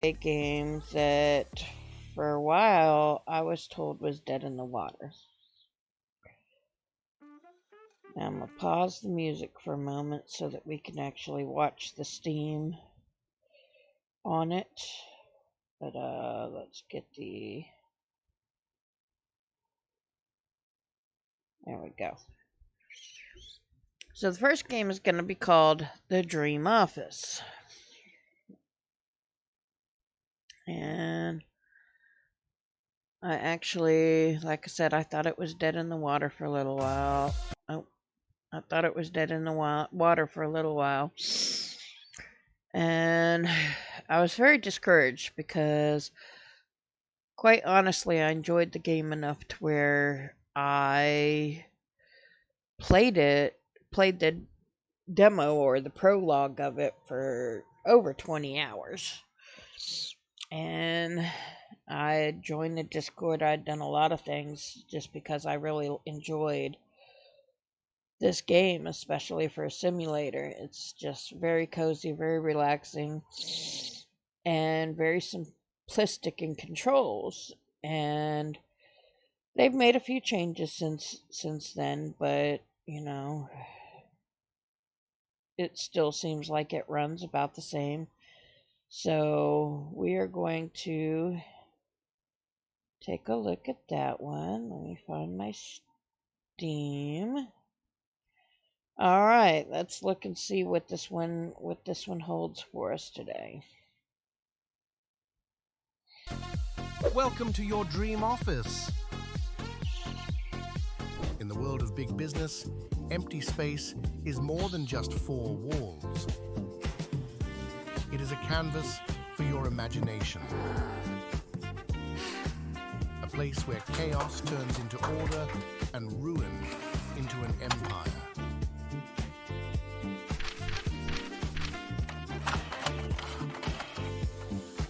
a game that for a while I was told was dead in the water. Now I'm going to pause the music for a moment so that we can actually watch the steam on it. But let's get the... There we go. So the first game is going to be called The Dream Office. And I actually, like I said, I thought it was dead in the water for a little while. Oh, I thought it was dead in the water for a little while. And I was very discouraged because, quite honestly, I enjoyed the game enough to where I played the demo or the prologue of it for over 20 hours. And I joined the Discord. I'd done a lot of things just because I really enjoyed this game, especially for a simulator. It's just very cozy, very relaxing, and very simplistic in controls. And they've made a few changes since then, but it still seems like it runs about the same. So we are going to take a look at that one. Let me find my Steam. All right, let's look and see what this one holds for us today. Welcome to your dream office. In the world of big business, empty space is more than just four walls. It is a canvas for your imagination. A place where chaos turns into order and ruin into an empire.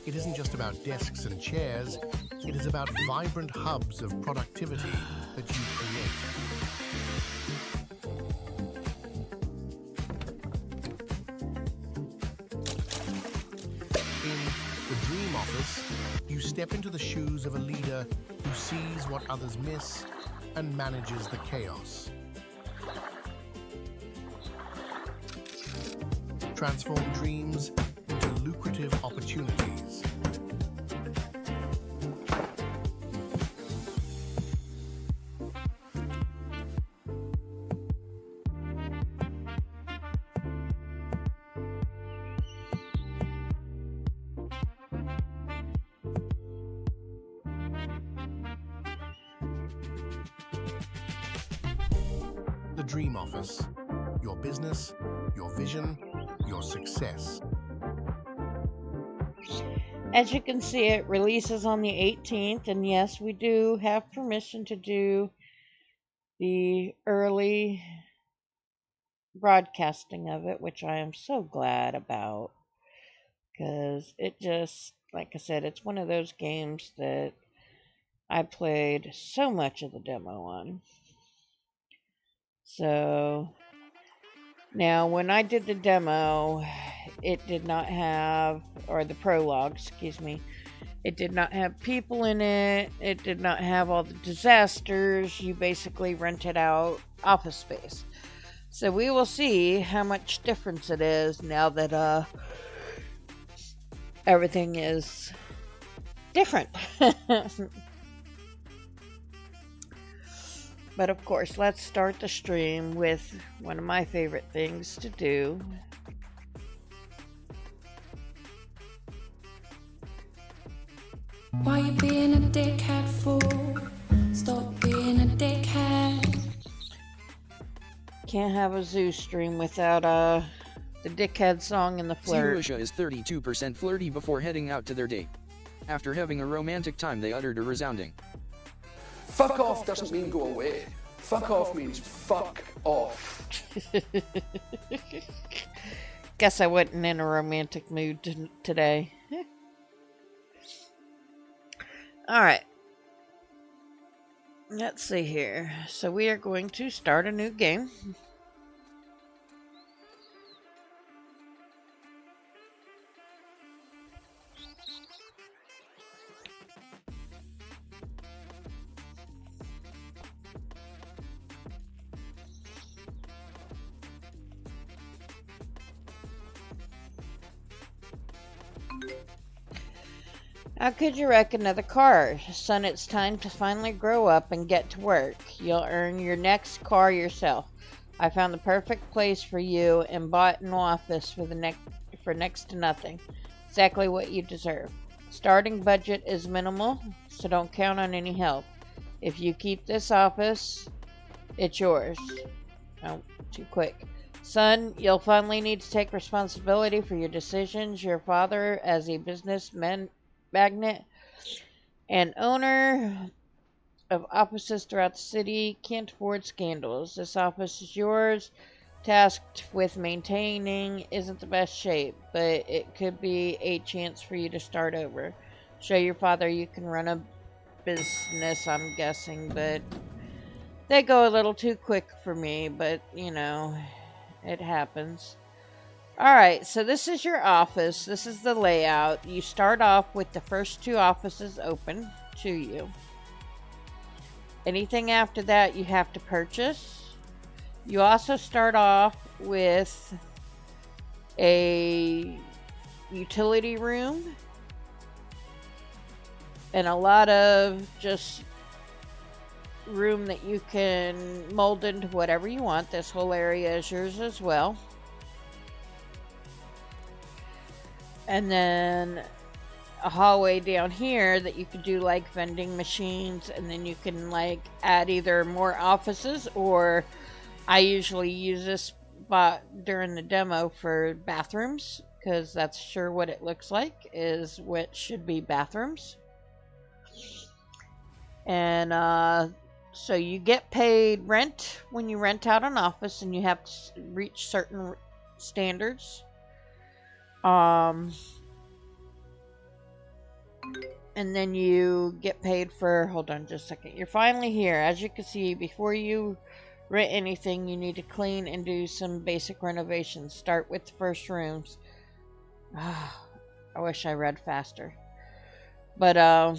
It isn't just about desks and chairs, it is about vibrant hubs of productivity that you create. In the Dream Office, you step into the shoes of a leader who sees what others miss and manages the chaos. Transform dreams into lucrative opportunities. The Dream Office. Your business, your vision, your success. As you can see, it releases on the 18th, and yes, we do have permission to do the early broadcasting of it, which I am so glad about, because it just, like I said, it's one of those games that I played so much of the demo on. So now when I did the demo, it did not have, or the prologue, excuse me, it did not have people in it. It did not have all the disasters. You basically rented out office space. So we will see how much difference it is now that everything is different. But of course, let's start the stream with one of my favorite things to do. Why you being a dickhead for? Stop being a dickhead. Can't have a zoo stream without the dickhead song and the flirt. Zerusha is 32% flirty before heading out to their date. After having a romantic time, they uttered a resounding Fuck off doesn't mean go away. Fuck off means fuck off. Guess I wasn't in a romantic mood today. Alright. Let's see here. So we are going to start a new game. How could you wreck another car? Son, it's time to finally grow up and get to work. You'll earn your next car yourself. I found the perfect place for you and bought an office for next to nothing. Exactly what you deserve. Starting budget is minimal, so don't count on any help. If you keep this office, it's yours. Oh, too quick. Son, you'll finally need to take responsibility for your decisions. Your father, as a magnate and owner of offices throughout the city, can't afford scandals. This office is yours. Tasked with maintaining isn't the best shape, but it could be a chance for you to start over. Show your father you can run a business, I'm guessing, but they go a little too quick for me, but you know, it happens. Alright, so this is your office. This is the layout. You start off with the first two offices open to you. Anything after that you have to purchase. You also start off with a utility room and a lot of just room that you can mold into whatever you want. This whole area is yours as well. And then a hallway down here that you could do like vending machines, and then you can like add either more offices, or I usually use this spot during the demo for bathrooms, because that's sure what it looks like, is what should be bathrooms. And so you get paid rent when you rent out an office, and you have to reach certain standards. And then you get paid for, hold on just a second. You're finally here. As you can see, before you rent anything, you need to clean and do some basic renovations. Start with the first rooms. I wish I read faster. But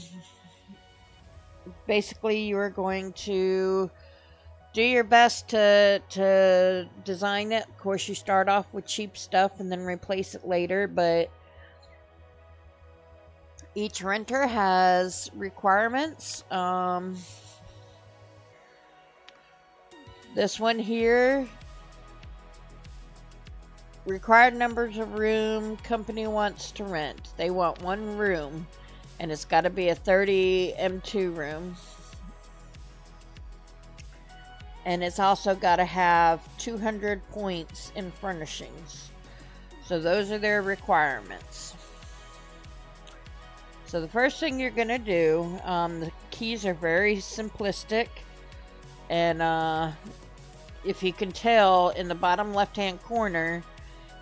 basically you are going to do your best to design it. Of course, you start off with cheap stuff and then replace it later, but each renter has requirements. This one here, required numbers of room company wants to rent. They want one room, and it's got to be a 30 M2 room. And it's also got to have 200 points in furnishings. So those are their requirements. So the first thing you're going to do, the keys are very simplistic. And if you can tell, in the bottom left-hand corner,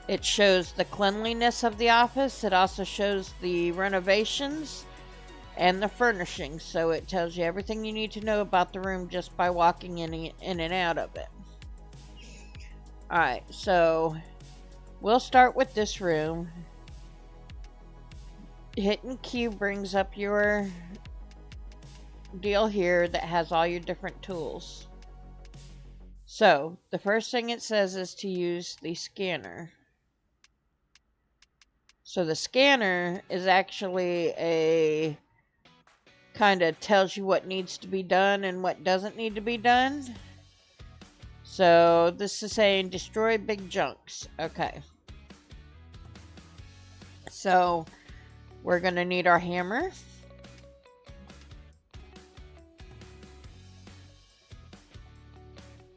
it shows the cleanliness of the office. It also shows the renovations and the furnishings. So it tells you everything you need to know about the room just by walking in and out of it. Alright, so we'll start with this room. Hitting Q brings up your deal here that has all your different tools. So the first thing it says is to use the scanner. So the scanner is actually a kind of tells you what needs to be done and what doesn't need to be done. So this is saying destroy big junks. Okay. So we're going to need our hammer.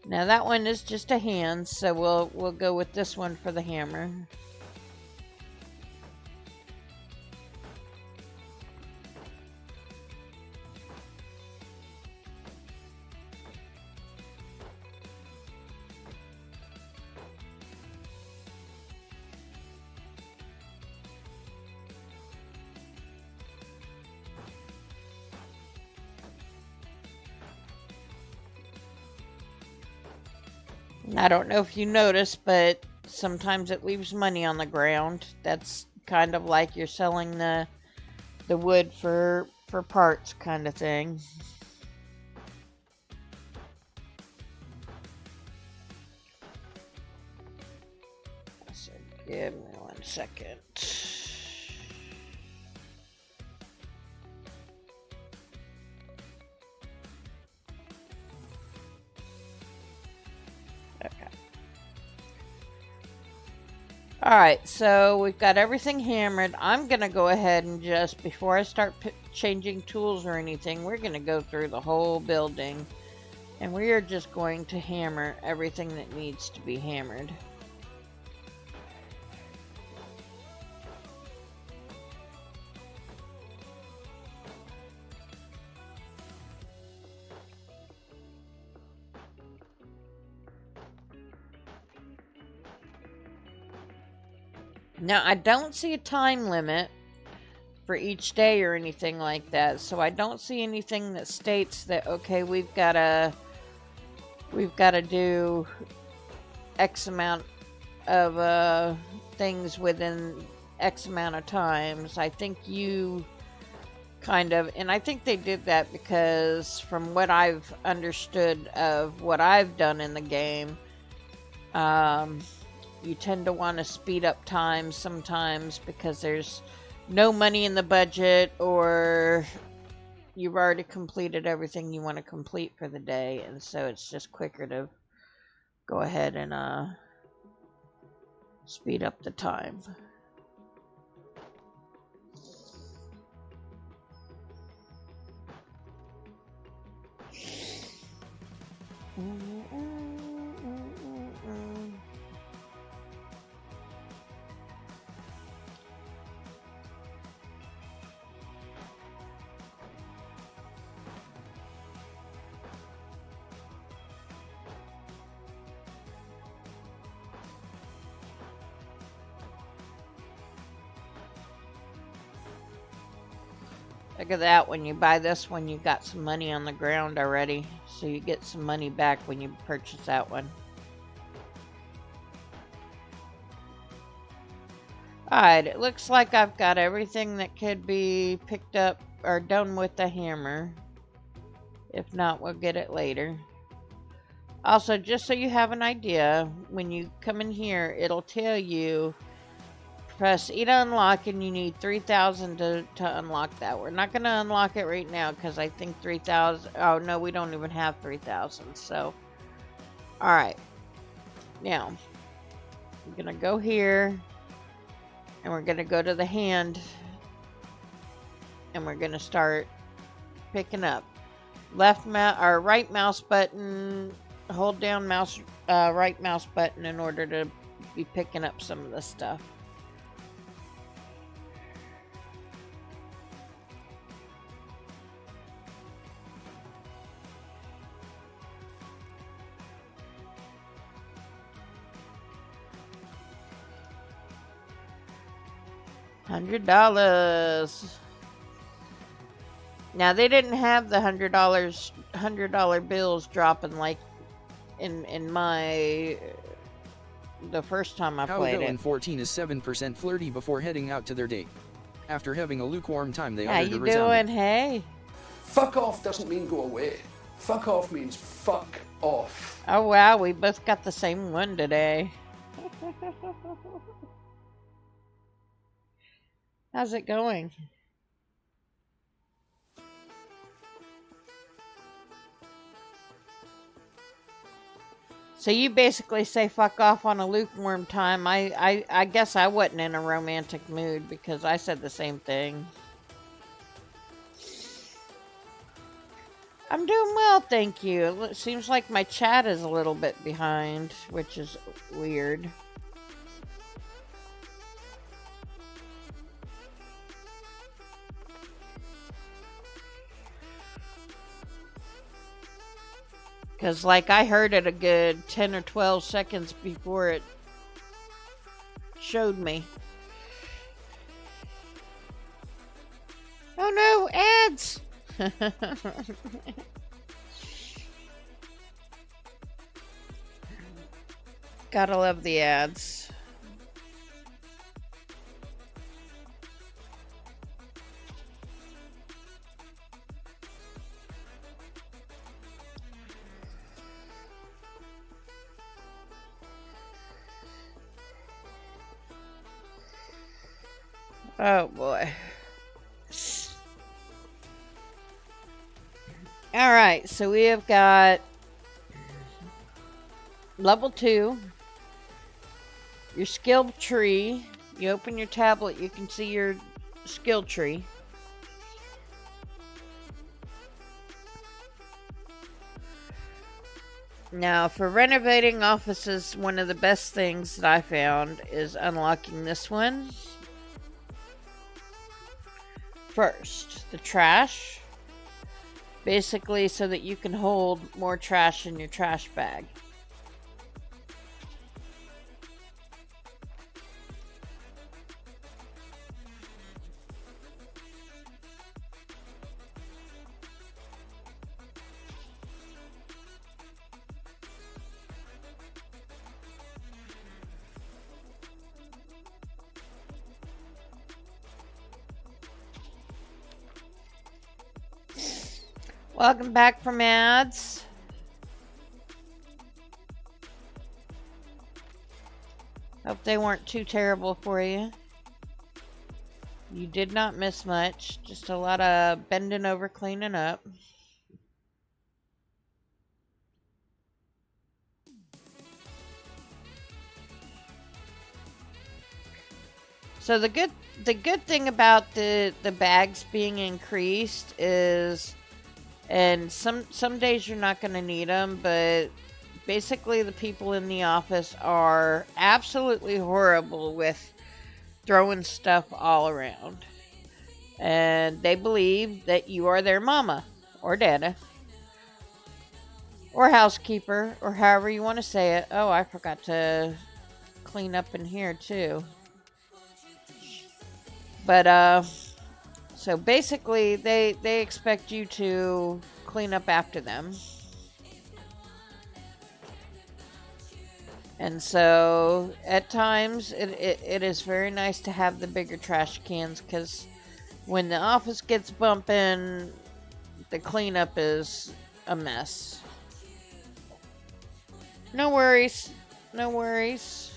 Now that one is just a hand, so we'll go with this one for the hammer. I don't know if you noticed, but sometimes it leaves money on the ground. That's kind of like you're selling the wood for parts kind of thing. So give me 1 second. Alright, so we've got everything hammered. I'm going to go ahead and just, before I start changing tools or anything, we're going to go through the whole building. And we are just going to hammer everything that needs to be hammered. Now, I don't see a time limit for each day or anything like that, so I don't see anything that states that, okay, we've got to do X amount of things within X amount of times. I think you kind of, and I think they did that because from what I've understood of what I've done in the game, you tend to want to speed up time sometimes because there's no money in the budget, or you've already completed everything you want to complete for the day, and so it's just quicker to go ahead and speed up the time. Look at that, when you buy this one, you got some money on the ground already. So you get some money back when you purchase that one. Alright, it looks like I've got everything that could be picked up or done with the hammer. If not, we'll get it later. Also, just so you have an idea, when you come in here, it'll tell you press E to unlock, and you need 3,000 to unlock that. We're not going to unlock it right now because I think 3,000... Oh, no, we don't even have 3,000. So, alright. Now, I'm going to go here, and we're going to go to the hand, and we're going to start picking up. Right mouse button, hold down right mouse button in order to be picking up some of this stuff. $100. Now they didn't have the $100 bills dropping like in my the first time I played it. How 14 is 7% flirty before heading out to their date. After having a lukewarm time, they How uttered you a resounding doing? Hey. Fuck off doesn't mean go away. Fuck off means fuck off. Oh wow, we both got the same one today. How's it going? So you basically say fuck off on a lukewarm time. I guess I wasn't in a romantic mood because I said the same thing. I'm doing well, thank you. It seems like my chat is a little bit behind, which is weird. Because, like, I heard it a good 10 or 12 seconds before it showed me. Oh no, ads! Gotta love the ads. Oh boy. Alright, so we have got level 2. your skill tree. You open your tablet, you can see your skill tree. Now, for renovating offices, one of the best things that I found is unlocking this one. First, the trash. Basically, so that you can hold more trash in your trash bag. Welcome back from ads. Hope they weren't too terrible for you. You did not miss much. Just a lot of bending over, cleaning up. So the good thing about the bags being increased is, and some days you're not going to need them, but basically the people in the office are absolutely horrible with throwing stuff all around. And they believe that you are their mama or dada or housekeeper or however you want to say it. Oh, I forgot to clean up in here too. But so basically they expect you to clean up after them. And so at times it is very nice to have the bigger trash cans, because when the office gets bumping, the cleanup is a mess. No worries. No worries.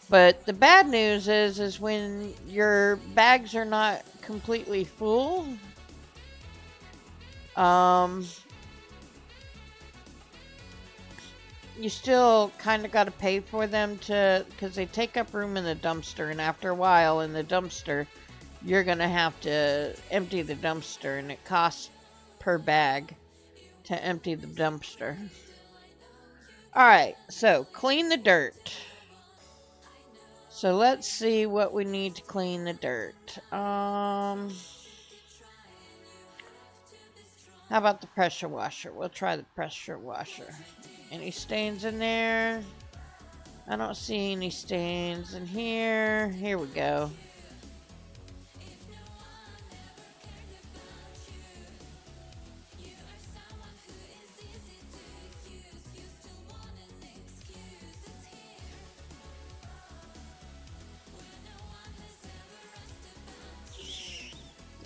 But the bad news is when your bags are not completely full, you still kind of got to pay for them because they take up room in the dumpster, and after a while in the dumpster, you're going to have to empty the dumpster, and it costs per bag to empty the dumpster. Alright, so clean the dirt. So let's see what we need to clean the dirt. How about the pressure washer? We'll try the pressure washer. Any stains in there? I don't see any stains in here. Here we go.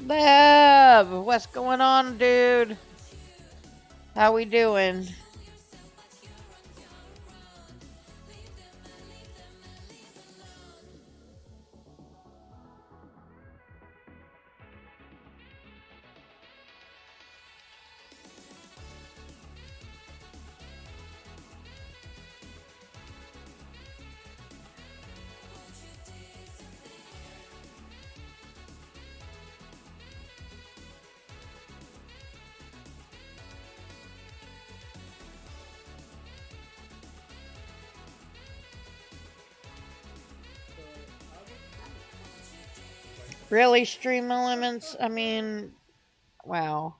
Lev, what's going on, dude? How we doing? Really, Stream Elements? I mean, wow.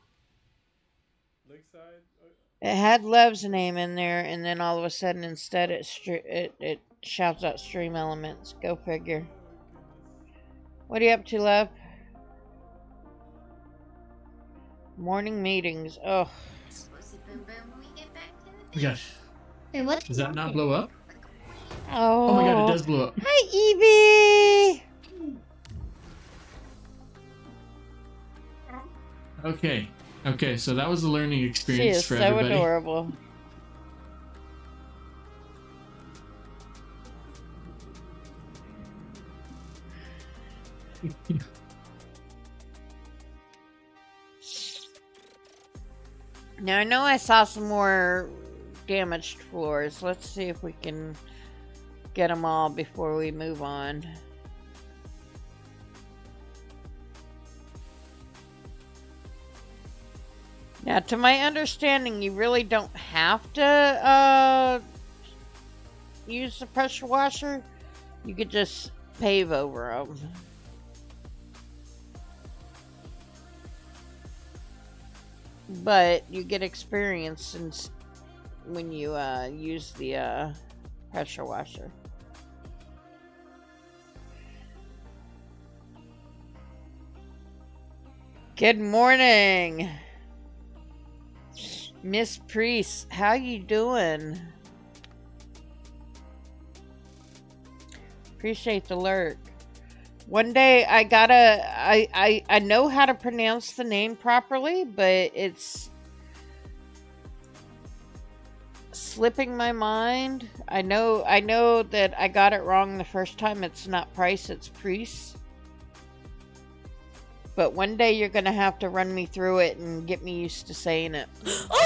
It had Lev's name in there, and then all of a sudden, instead, it shouts out Stream Elements. Go figure. What are you up to, Lev? Morning meetings. Oh. Gosh. Wait, what? Does that not blow up? Oh. Oh my god, it does blow up. Hi, Evie! Okay. Okay, so that was a learning She experience is for so everybody. adorable. Now, I know I saw some more damaged floors. Let's see if we can get them all before we move on. Now, to my understanding, you really don't have to use the pressure washer. You could just pave over them. But you get experience since when you use the pressure washer. Good morning, Miss Priest. How you doing? Appreciate the lurk. One day I know how to pronounce the name properly, but it's slipping my mind. I know that I got it wrong the first time. It's not Price, it's Priest. But one day you're gonna have to run me through it and get me used to saying it. Oh no.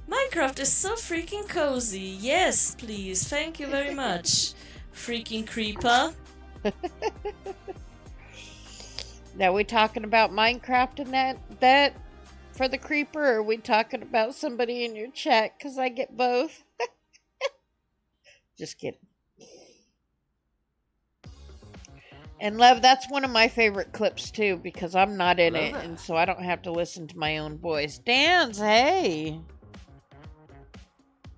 Minecraft is so freaking cozy. Yes, please. Thank you very much. Freaking creeper. Now, we talking about Minecraft and that for the creeper, or are we talking about somebody in your chat? Because I get both. Just kidding. And Lev, that's one of my favorite clips too, because I'm not in it, and so I don't have to listen to my own voice. Dans, hey!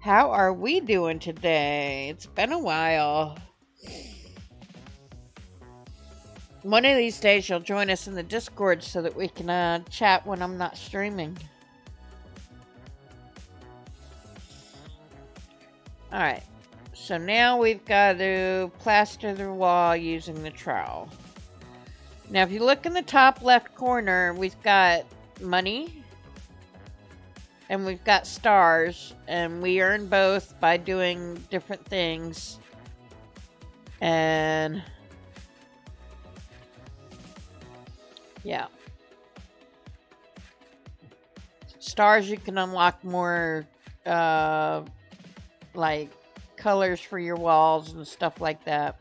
How are we doing today? It's been a while. One of these days you'll join us in the Discord so that we can chat when I'm not streaming. Alright, so now we've got to plaster the wall using the trowel. Now if you look in the top left corner, we've got money. And we've got stars, and we earn both by doing different things. And yeah. Stars, you can unlock more like colors for your walls and stuff like that.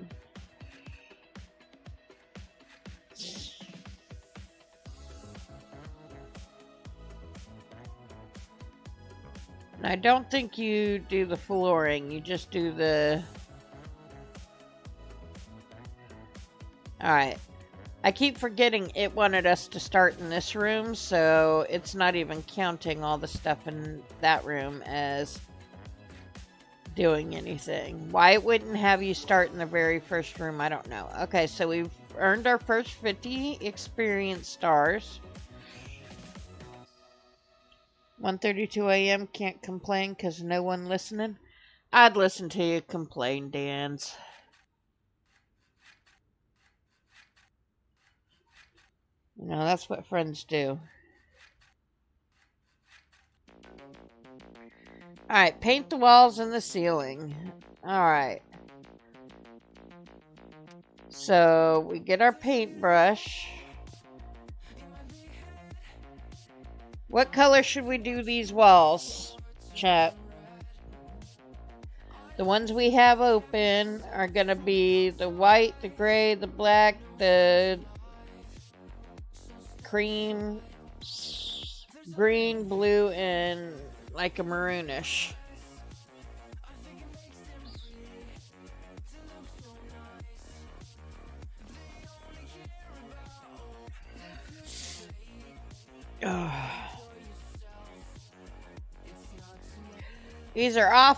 And I don't think you do the flooring, you just do the... Alright. I keep forgetting it wanted us to start in this room, so it's not even counting all the stuff in that room as doing anything. Why it wouldn't have you start in the very first room, I don't know. Okay, so we've earned our first 50 experience stars. 1:32 a.m. Can't complain because no one listening. I'd listen to you complain, Dans. You know, that's what friends do. Alright, paint the walls and the ceiling. Alright. So, we get our paintbrush. What color should we do these walls, chat? The ones we have open are going to be the white, the gray, the black, the cream, green, blue, and like a maroonish. These are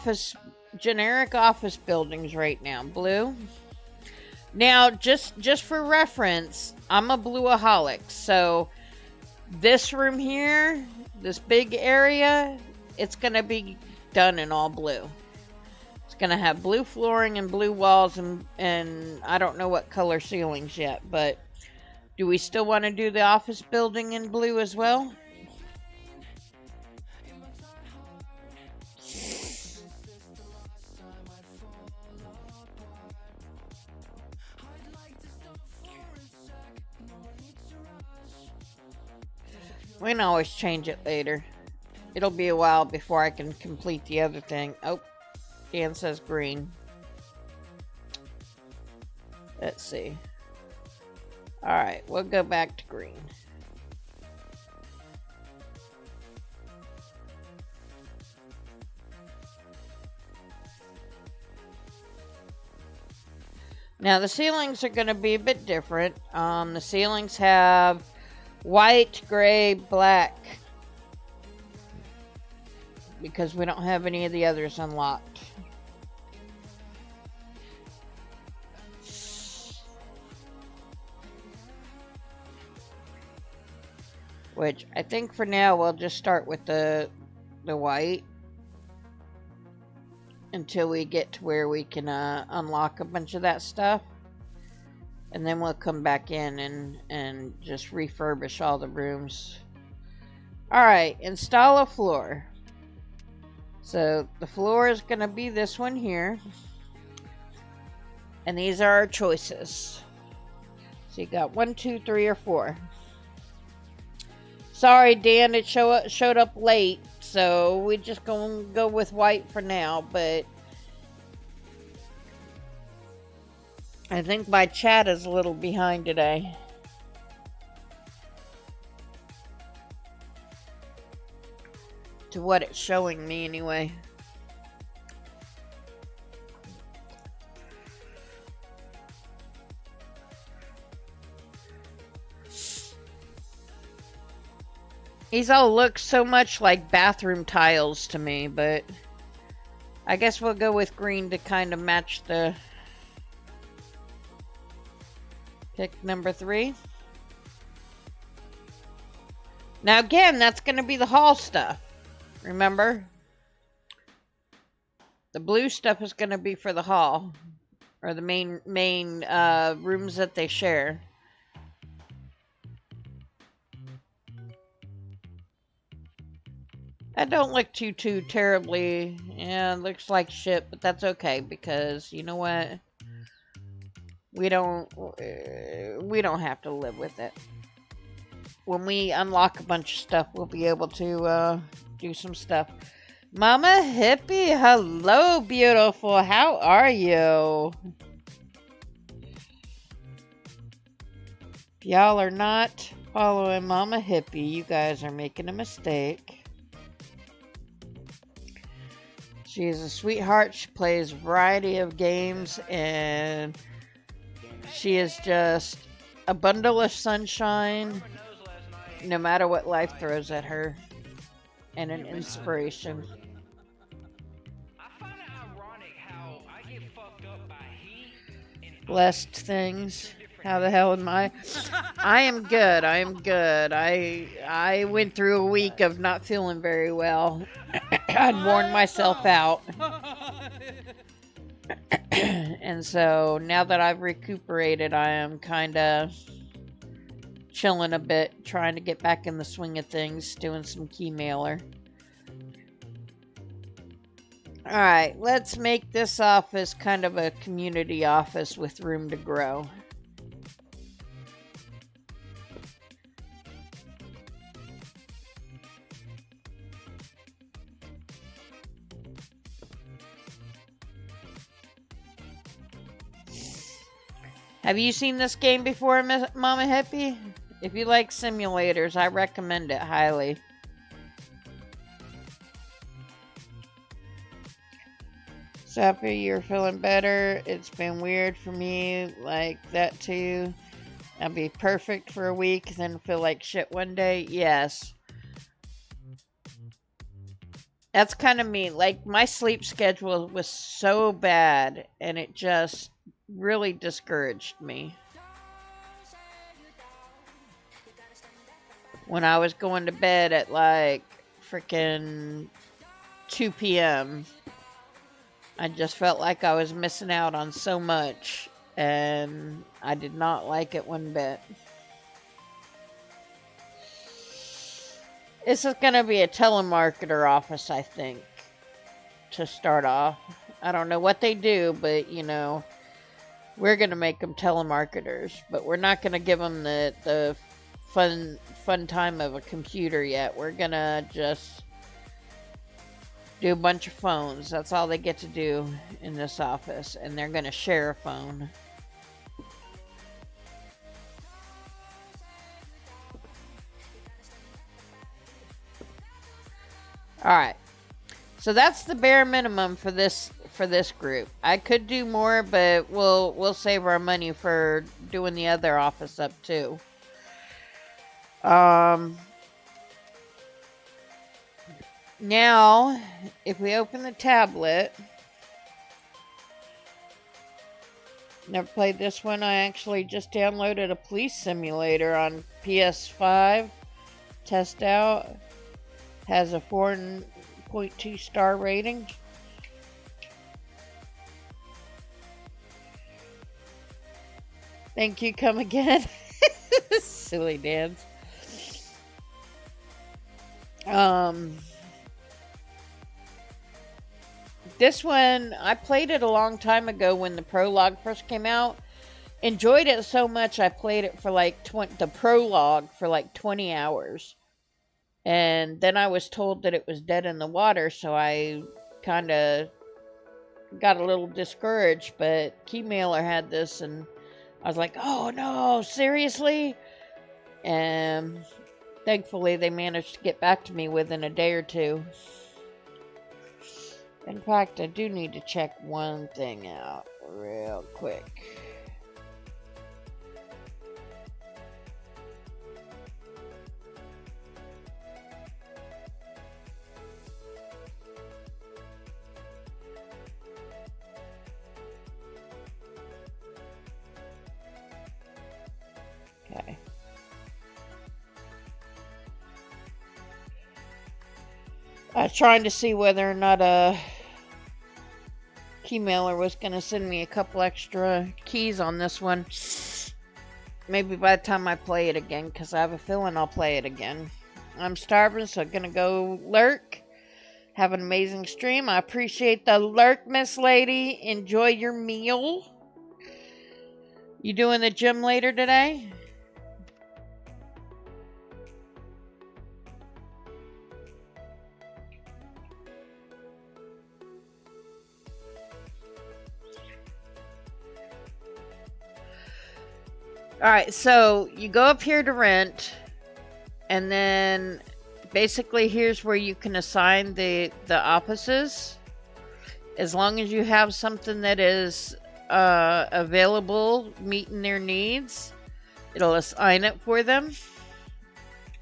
generic office buildings right now. Blue. Now, just for reference, I'm a blueaholic, so this room here, this big area, it's going to be done in all blue. It's going to have blue flooring and blue walls and I don't know what color ceilings yet, but do we still want to do the office building in blue as well? We can always change it later. It'll be a while before I can complete the other thing. Oh, Dan says green. Let's see. Alright, we'll go back to green. Now the ceilings are going to be a bit different. The ceilings have white, gray, black. Because we don't have any of the others unlocked. Which I think for now we'll just start with the white. Until we get to where we can unlock a bunch of that stuff. And then we'll come back in and just refurbish all the rooms. Alright, install a floor. So the floor is going to be this one here. And these are our choices. So you got 1, 2, 3, or 4. Sorry, Dan, it showed up late. So we just gonna go with white for now, but I think my chat is a little behind today. To what it's showing me anyway. These all look so much like bathroom tiles to me, but I guess we'll go with green to kind of match the pick number 3. Now again, that's going to be the hall stuff. Remember? The blue stuff is going to be for the hall, or the main rooms that they share. That don't look too terribly. Yeah, it looks like shit, but that's okay because you know what? We don't have to live with it. When we unlock a bunch of stuff, we'll be able to do some stuff. Mama Hippie, hello, beautiful. How are you? If y'all are not following Mama Hippie, you guys are making a mistake. She is a sweetheart. She plays a variety of games, and she is just a bundle of sunshine, no matter what life throws at her, and an inspiration. Blessed things. How the hell am I? I am good. I am good. I went through a week of not feeling very well. I'd worn myself out. And so now that I've recuperated, I am kind of chilling a bit, trying to get back in the swing of things, doing some key mailer. Alright, let's make this office kind of a community office with room to grow. Have you seen this game before, Mama Hippie? If you like simulators, I recommend it highly. Sappy, you're feeling better. It's been weird for me like that too. I'll be perfect for a week, then feel like shit one day. Yes. That's kind of me. Like, my sleep schedule was so bad, and it just really discouraged me. When I was going to bed at like freaking 2 p.m., I just felt like I was missing out on so much, and I did not like it one bit. This is going to be a telemarketer office, I think, to start off. I don't know what they do, but, you know, we're going to make them telemarketers, but we're not going to give them the fun time of a computer yet. We're gonna just do a bunch of phones. That's all they get to do in this office, and they're gonna share a phone. All right. So that's the bare minimum for this group. I could do more, but we'll save our money for doing the other office up too. Now, if we open the tablet, never played this one. I actually just downloaded a police simulator on PS5. Test out. Has a 4.2 star rating. Thank you, come again. Silly dance. This one, I played it a long time ago when the prologue first came out. Enjoyed it so much I played it for like the prologue for like 20 hours. And then I was told that it was dead in the water, so I kind of got a little discouraged, but Keymailer had this and I was like, oh no, seriously? And thankfully they managed to get back to me within a day or two. In fact, I do need to check one thing out real quick. Okay. I was trying to see whether or not Keymailer was going to send me a couple extra keys on this one. Maybe by the time I play it again, because I have a feeling I'll play it again. I'm starving, so I'm going to go lurk. Have an amazing stream. I appreciate the lurk, Miss Lady. Enjoy your meal. You doing the gym later today? Alright, so you go up here to rent, and then basically here's where you can assign the offices. As long as you have something that is available, meeting their needs, it'll assign it for them.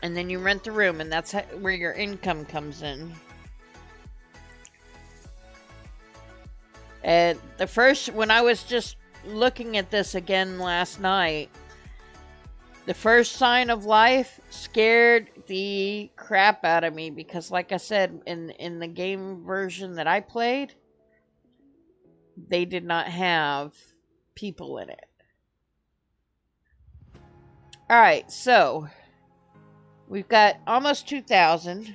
And then you rent the room, and that's where your income comes in. And when I was just looking at this again last night, the first sign of life scared the crap out of me because, like I said, in the game version that I played, they did not have people in it. Alright, so we've got almost 2,000.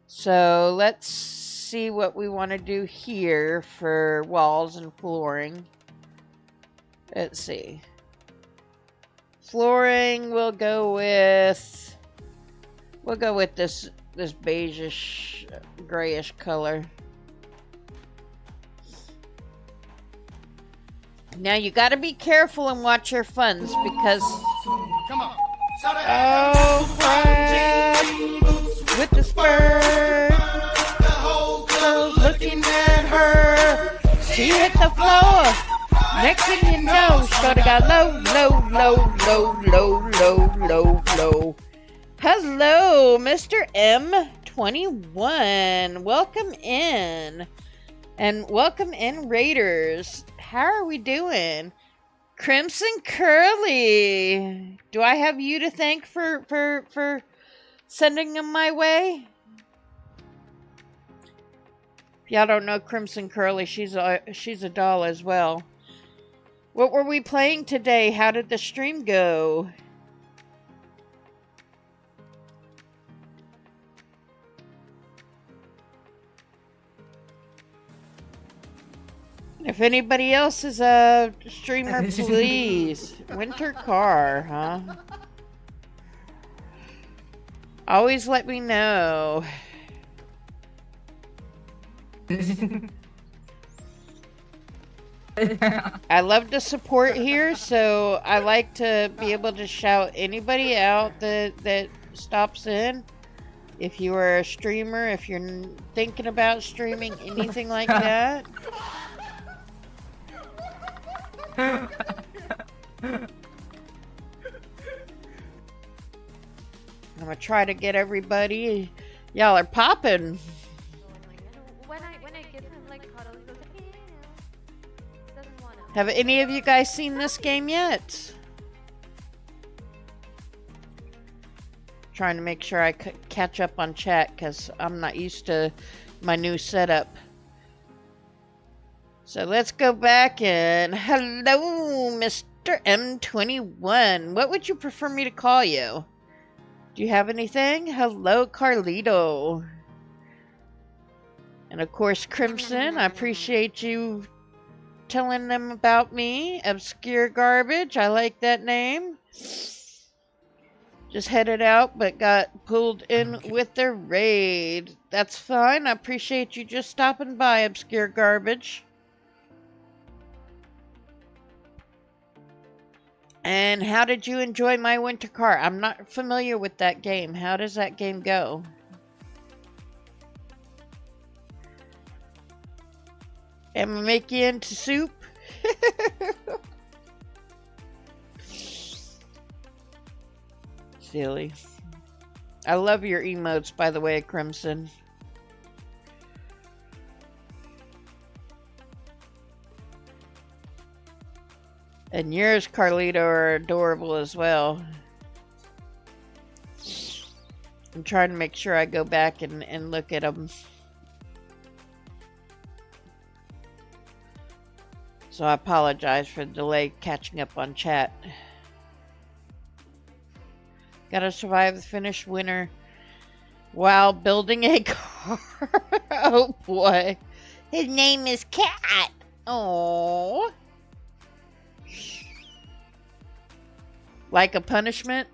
So let's see what we want to do here for walls and flooring. Let's see. Flooring, we'll go with this beigeish, grayish color. Now you got to be careful and watch your funds because oh crap! With the spur, girls looking at her, she hit the floor. Next thing you know, shorty got low. Hello, Mr. M21. Welcome in. And welcome in, Raiders. How are we doing? Crimson Curly. Do I have you to thank for sending them my way? If y'all don't know Crimson Curly, she's a doll as well. What were we playing today? How did the stream go? If anybody else is a streamer, please. Winter Car, huh? Always let me know. I love to support here, so I like to be able to shout anybody out that stops in. If you are a streamer, if you're thinking about streaming, anything like that. I'm gonna try to get everybody. Y'all are popping. When I give him like cuddles, he goes like, "Ew." Doesn't wanna. Have any of you guys seen this game yet? Trying to make sure I catch up on chat because I'm not used to my new setup. So let's go back and hello, Mr. M21. What would you prefer me to call you? Do you have anything? Hello, Carlito. And of course, Crimson. I appreciate you telling them about me. Obscure Garbage. I like that name. Just headed out, but got pulled in with the raid. That's fine. I appreciate you just stopping by, Obscure Garbage. And how did you enjoy my winter car? I'm not familiar with that game. How does that game go? Am I make you into soup? Silly. I love your emotes, by the way, Crimson. And yours, Carlito, are adorable as well. I'm trying to make sure I go back and look at them. So I apologize for the delay catching up on chat. Gotta survive the Finnish winter while building a car. Oh boy. His name is Cat. Oh. Like a punishment?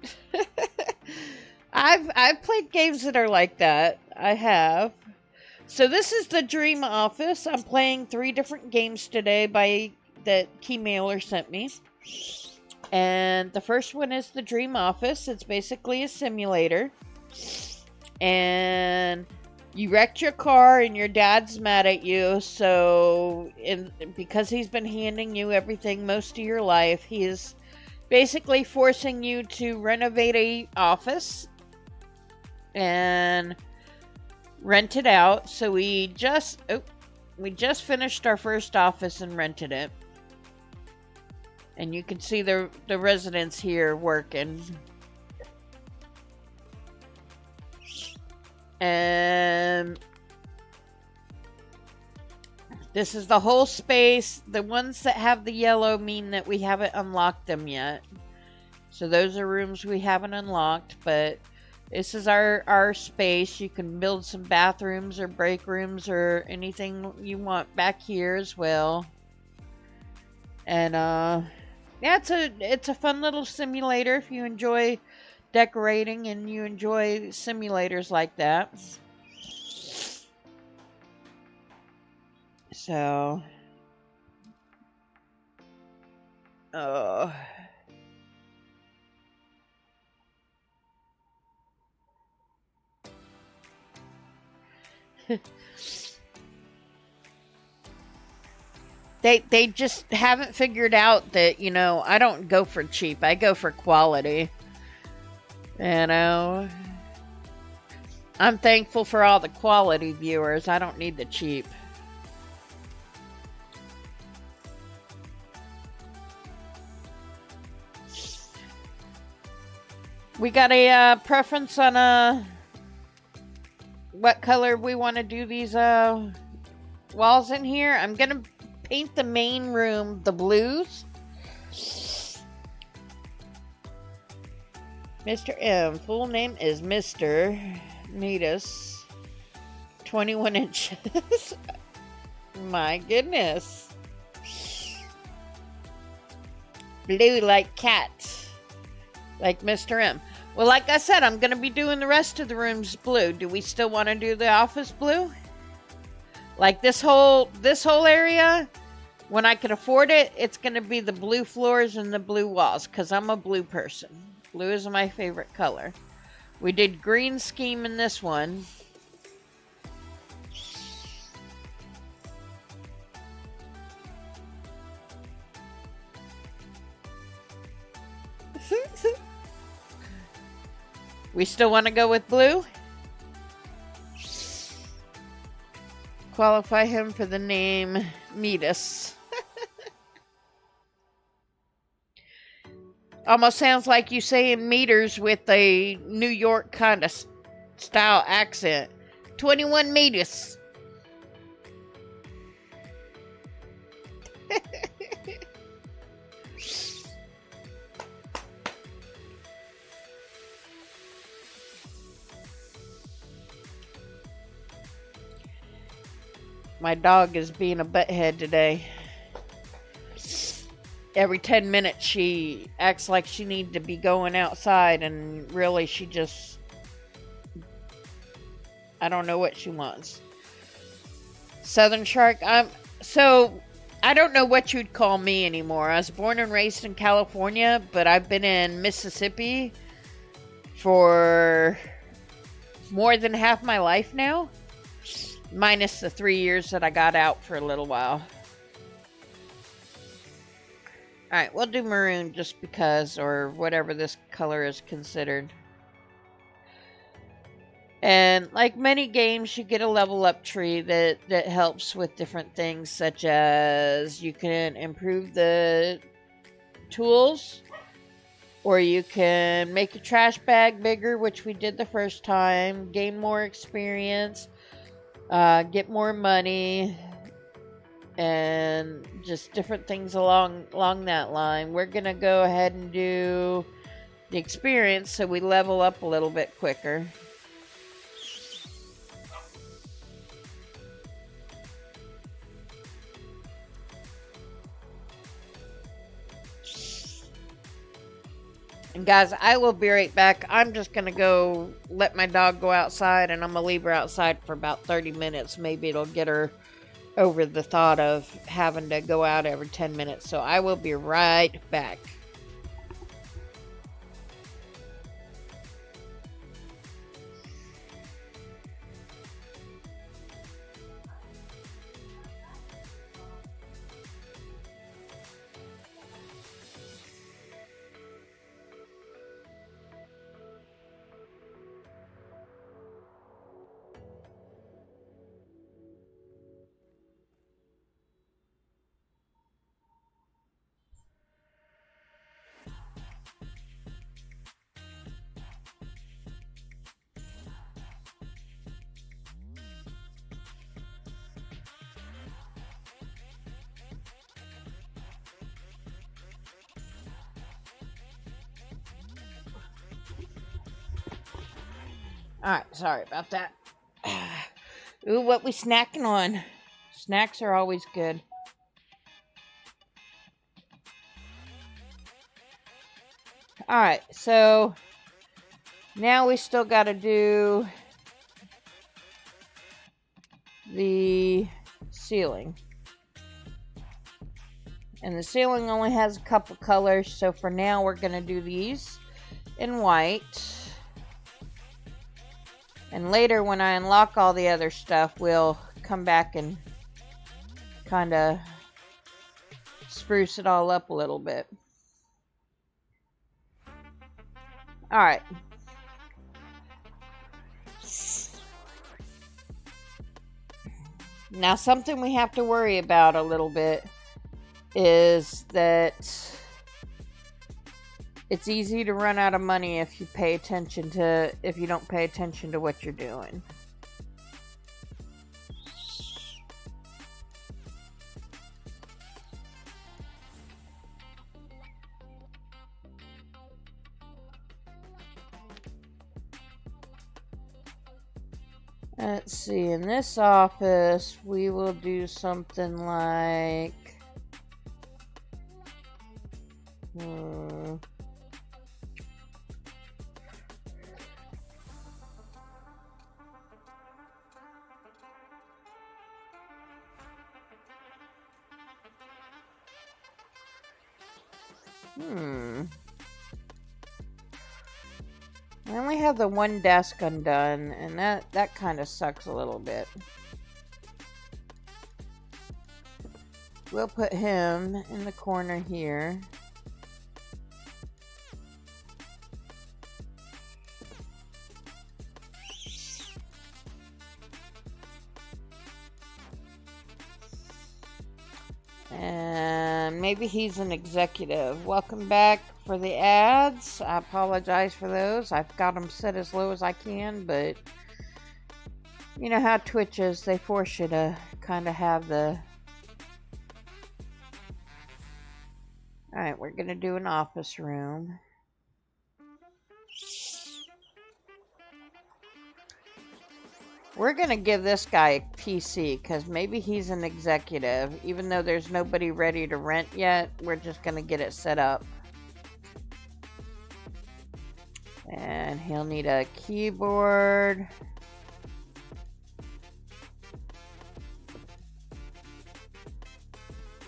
I've played games that are like that. I have. So this is the Dream Office. I'm playing 3 different games today that Keymailer sent me. And the first one is the Dream Office. It's basically a simulator. And you wrecked your car and your dad's mad at you. So because he's been handing you everything most of your life, he is basically forcing you to renovate a office and rent it out. So we just finished our first office and rented it. And you can see the residents here working. And this is the whole space. The ones that have the yellow mean that we haven't unlocked them yet. So those are rooms we haven't unlocked, but this is our space. You can build some bathrooms or break rooms or anything you want back here as well. And yeah, it's a fun little simulator if you enjoy decorating and you enjoy simulators like that. So, They just haven't figured out that, you know, I don't go for cheap. I go for quality. You know, I'm thankful for all the quality viewers. I don't need the cheap. We got a preference on what color we want to do these walls in here. I'm gonna paint the main room the blues. Mr. M, full name is Mr. Natus, 21 inches. My goodness. Blue like cat. Like Mr. M. Well, like I said, I'm going to be doing the rest of the rooms blue. Do we still want to do the office blue? Like this whole area, when I can afford it, it's going to be the blue floors and the blue walls because I'm a blue person. Blue is my favorite color. We did green scheme in this one. We still want to go with blue? Qualify him for the name Metis. Almost sounds like you saying meters with a New York kind of style accent. 21 meters. My dog is being a butthead today. Every 10 minutes she acts like she needs to be going outside, and really she just, I don't know what she wants. Southern Shark, so I don't know what you'd call me anymore. I was born and raised in California, but I've been in Mississippi for more than half my life now. Minus the 3 years that I got out for a little while. Alright, we'll do maroon just because, or whatever this color is considered. And like many games, you get a level up tree that helps with different things, such as you can improve the tools, or you can make your trash bag bigger, which we did the first time, gain more experience, get more money, and just different things along that line. We're gonna go ahead and do the experience so we level up a little bit quicker. And guys, I will be right back. I'm just going to go let my dog go outside, and I'm going to leave her outside for about 30 minutes. Maybe it'll get her over the thought of having to go out every 10 minutes. So I will be right back. Alright, sorry about that. Ooh, what we snacking on? Snacks are always good. Alright, so now we still got to do the ceiling. And the ceiling only has a couple colors, so for now we're going to do these in white. And later, when I unlock all the other stuff, we'll come back and kind of spruce it all up a little bit. Alright. Now, something we have to worry about a little bit is that it's easy to run out of money if you don't pay attention to what you're doing. Let's see, in this office, we will do something like I only have the one desk undone, and that kind of sucks a little bit. We'll put him in the corner here. And maybe he's an executive. Welcome back for the ads. I apologize for those. I've got them set as low as I can, but you know how Twitch is. They force you to kind of have the... Alright, we're going to do an office room. We're going to give this guy a PC because maybe he's an executive. Even though there's nobody ready to rent yet, we're just going to get it set up. And he'll need a keyboard.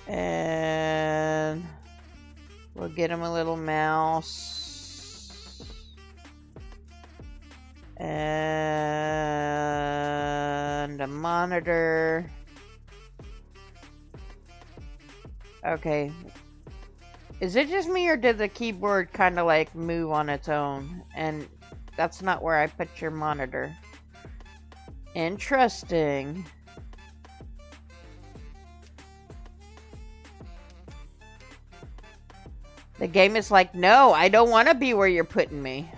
And we'll get him a little mouse. And a monitor. Okay. Is it just me, or did the keyboard kind of like move on its own? And that's not where I put your monitor. Interesting. The game is like, no, I don't want to be where you're putting me.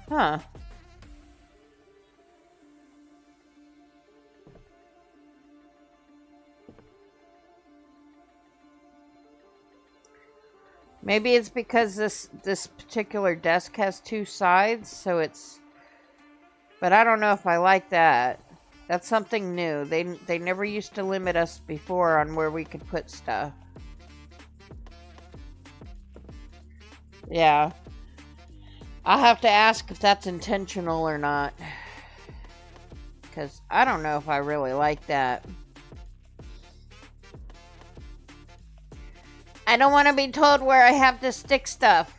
Huh. Maybe it's because this particular desk has two sides, so it's... But I don't know if I like that. That's something new. They never used to limit us before on where we could put stuff. Yeah. I'll have to ask if that's intentional or not. Because I don't know if I really like that. I don't want to be told where I have to stick stuff.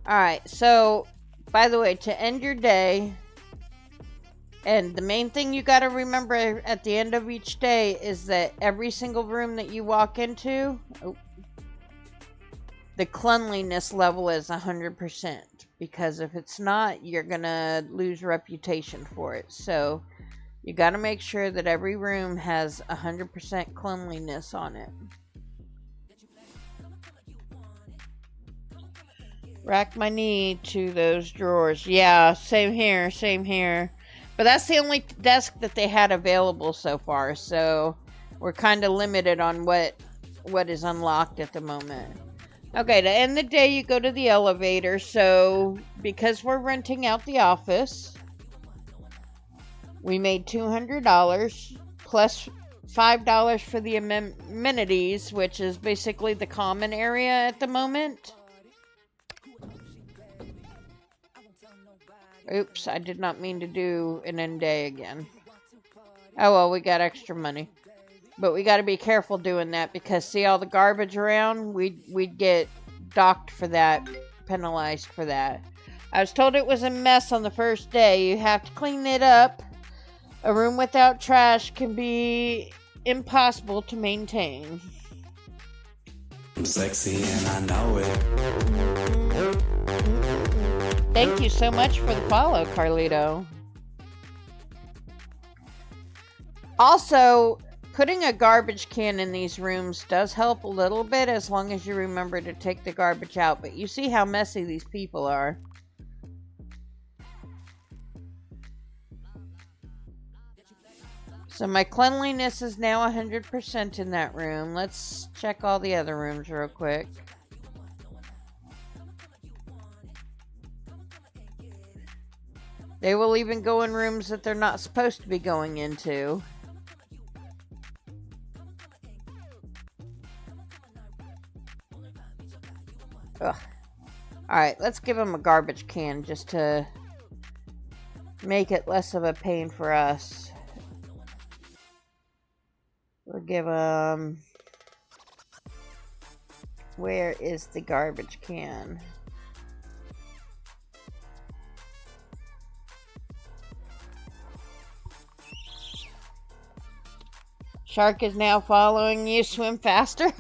Alright, so, by the way, to end your day, and the main thing you gotta remember at the end of each day is that every single room that you walk into, the cleanliness level is 100%. Because if it's not, you're gonna lose reputation for it. So, you gotta make sure that every room has 100% cleanliness on it. Rack my knee to those drawers. Yeah, same here, same here. But that's the only desk that they had available so far, so we're kind of limited on what is unlocked at the moment. Okay, to end the day, you go to the elevator. So, because we're renting out the office, we made $200 plus $5 for the amenities, which is basically the common area at the moment. Oops, I did not mean to do an end day again. Oh well, we got extra money. But we got to be careful doing that because see all the garbage around? We'd get docked for that, penalized for that. I was told it was a mess on the first day. You have to clean it up. A room without trash can be impossible to maintain. I'm sexy and I know it. Thank you so much for the follow, Carlito. Also, putting a garbage can in these rooms does help a little bit as long as you remember to take the garbage out. But you see how messy these people are. So my cleanliness is now 100% in that room. Let's check all the other rooms real quick. They will even go in rooms that they're not supposed to be going into. Ugh. Alright, let's give them a garbage can just to make it less of a pain for us. We'll give them... Where is the garbage can? Shark is now following you. Swim faster.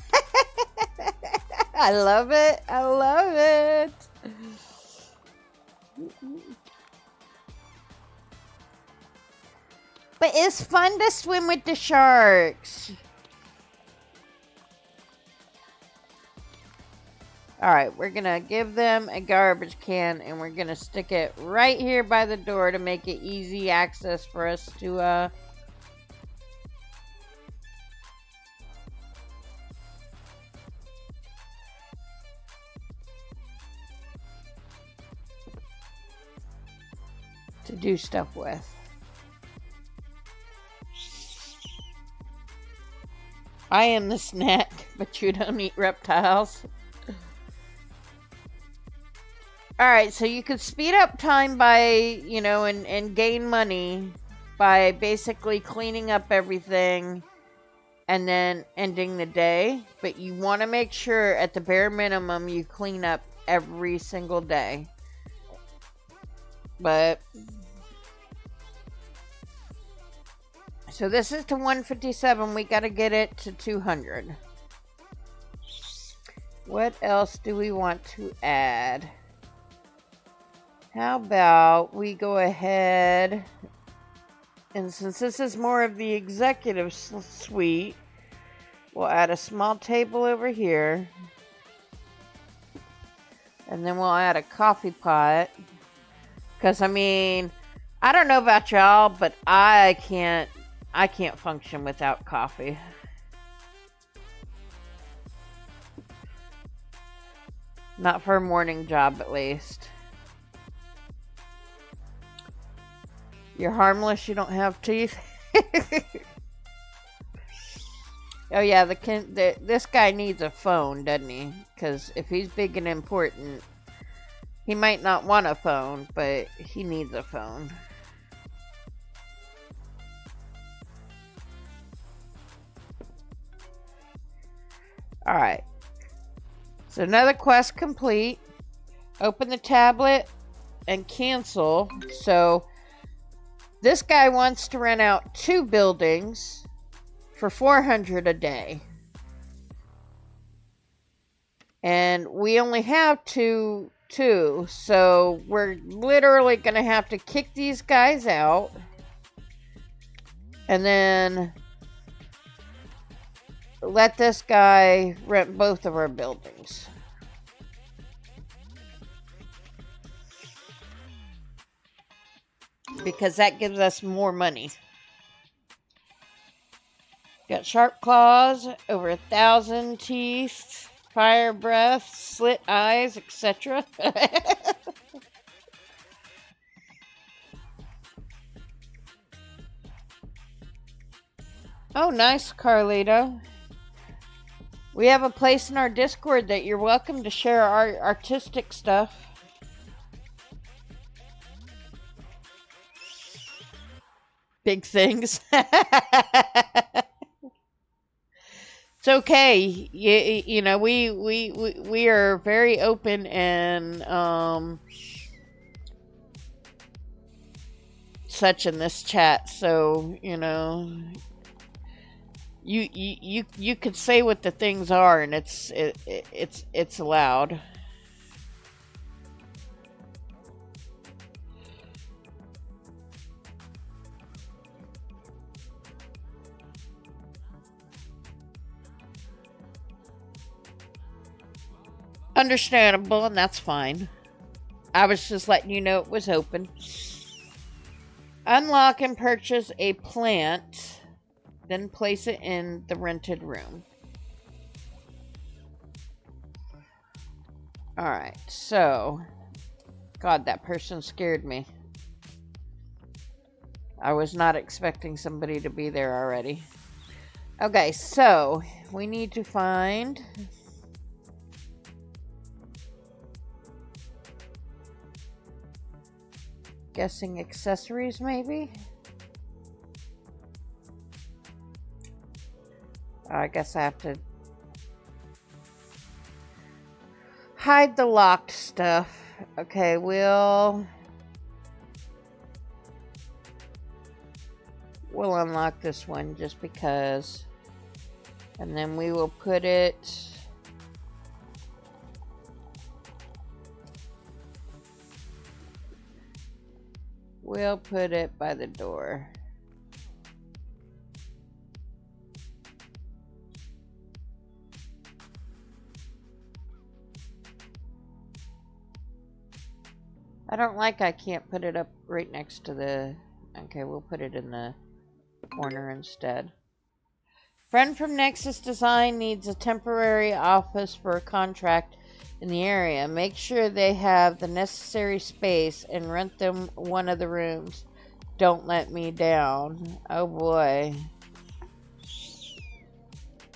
I love it. I love it. But it's fun to swim with the sharks. Alright, we're gonna give them a garbage can and we're gonna stick it right here by the door to make it easy access for us to do stuff with. I am the snack, but you don't eat reptiles. Alright, so you could speed up time by, you know, and gain money by basically cleaning up everything and then ending the day. But you want to make sure at the bare minimum you clean up every single day. But... So this is to 157. We got to get it to 200. What else do we want to add? How about we go ahead, and since this is more of the executive suite, we'll add a small table over here. And then we'll add a coffee pot. Because, I mean, I don't know about y'all, but I can't function without coffee. Not for a morning job, at least. You're harmless, you don't have teeth. Oh yeah, this guy needs a phone, doesn't he? Because if he's big and important, he might not want a phone, but he needs a phone. Alright. So another quest complete. Open the tablet and cancel. So this guy wants to rent out 2 buildings for 400 a day. And we only have two, so we're literally going to have to kick these guys out. And then let this guy rent both of our buildings. Because that gives us more money. Got sharp claws, over 1,000 teeth, fire breath, slit eyes, etc. Oh, nice, Carlito. We have a place in our Discord that you're welcome to share our artistic stuff. Big things. It's okay. You know, we are very open and such in this chat. So, you know, you could say what the things are, and it's allowed. Understandable, and that's fine. I was just letting you know it was open. Unlock and purchase a plant, then place it in the rented room. Alright, so... God, that person scared me. I was not expecting somebody to be there already. Okay, so we need to find... Guessing accessories, maybe? I guess I have to hide the locked stuff. Okay, we'll unlock this one just because. And then we will put it... We'll put it by the door. I don't like I can't put it up right next to the... Okay, we'll put it in the corner instead. Friend from Nexus Design needs a temporary office for a contract in the area. Make sure they have the necessary space and rent them one of the rooms. Don't let me down. Oh boy.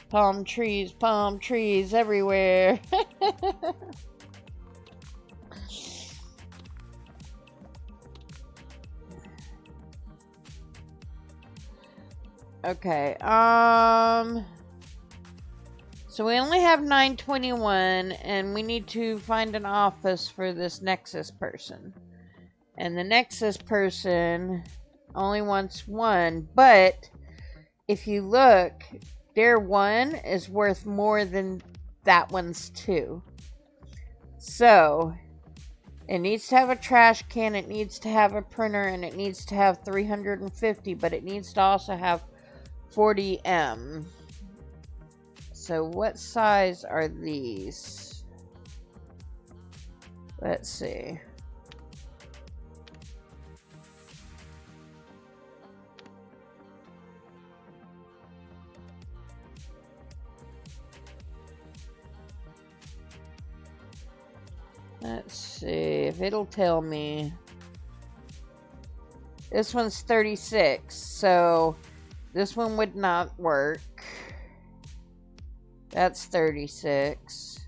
Palm trees everywhere. Okay, so we only have 921, and we need to find an office for this Nexus person. And the Nexus person only wants one, but if you look, their one is worth more than that one's two. So, it needs to have a trash can, it needs to have a printer, and it needs to have 350, but it needs to also have 40M. So what size are these? Let's see. Let's see if it'll tell me. This one's 36, so this one would not work. That's 36.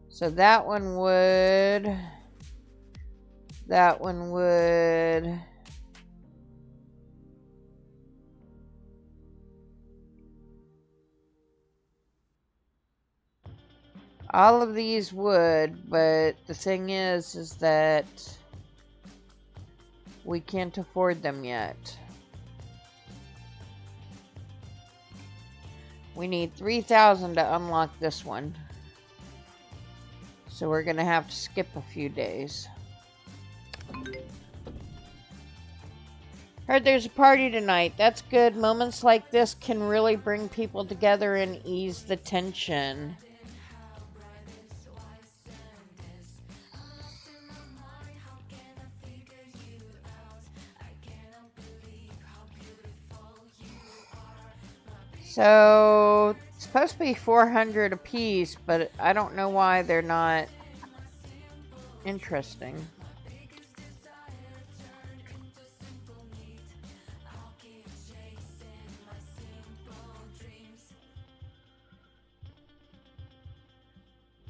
So that one would. That one would. All of these would, but the thing is that we can't afford them yet. We need 3,000 to unlock this one. So we're gonna have to skip a few days. Heard there's a party tonight. That's good. Moments like this can really bring people together and ease the tension. So, it's supposed to be 400 a piece, but I don't know why they're not interesting.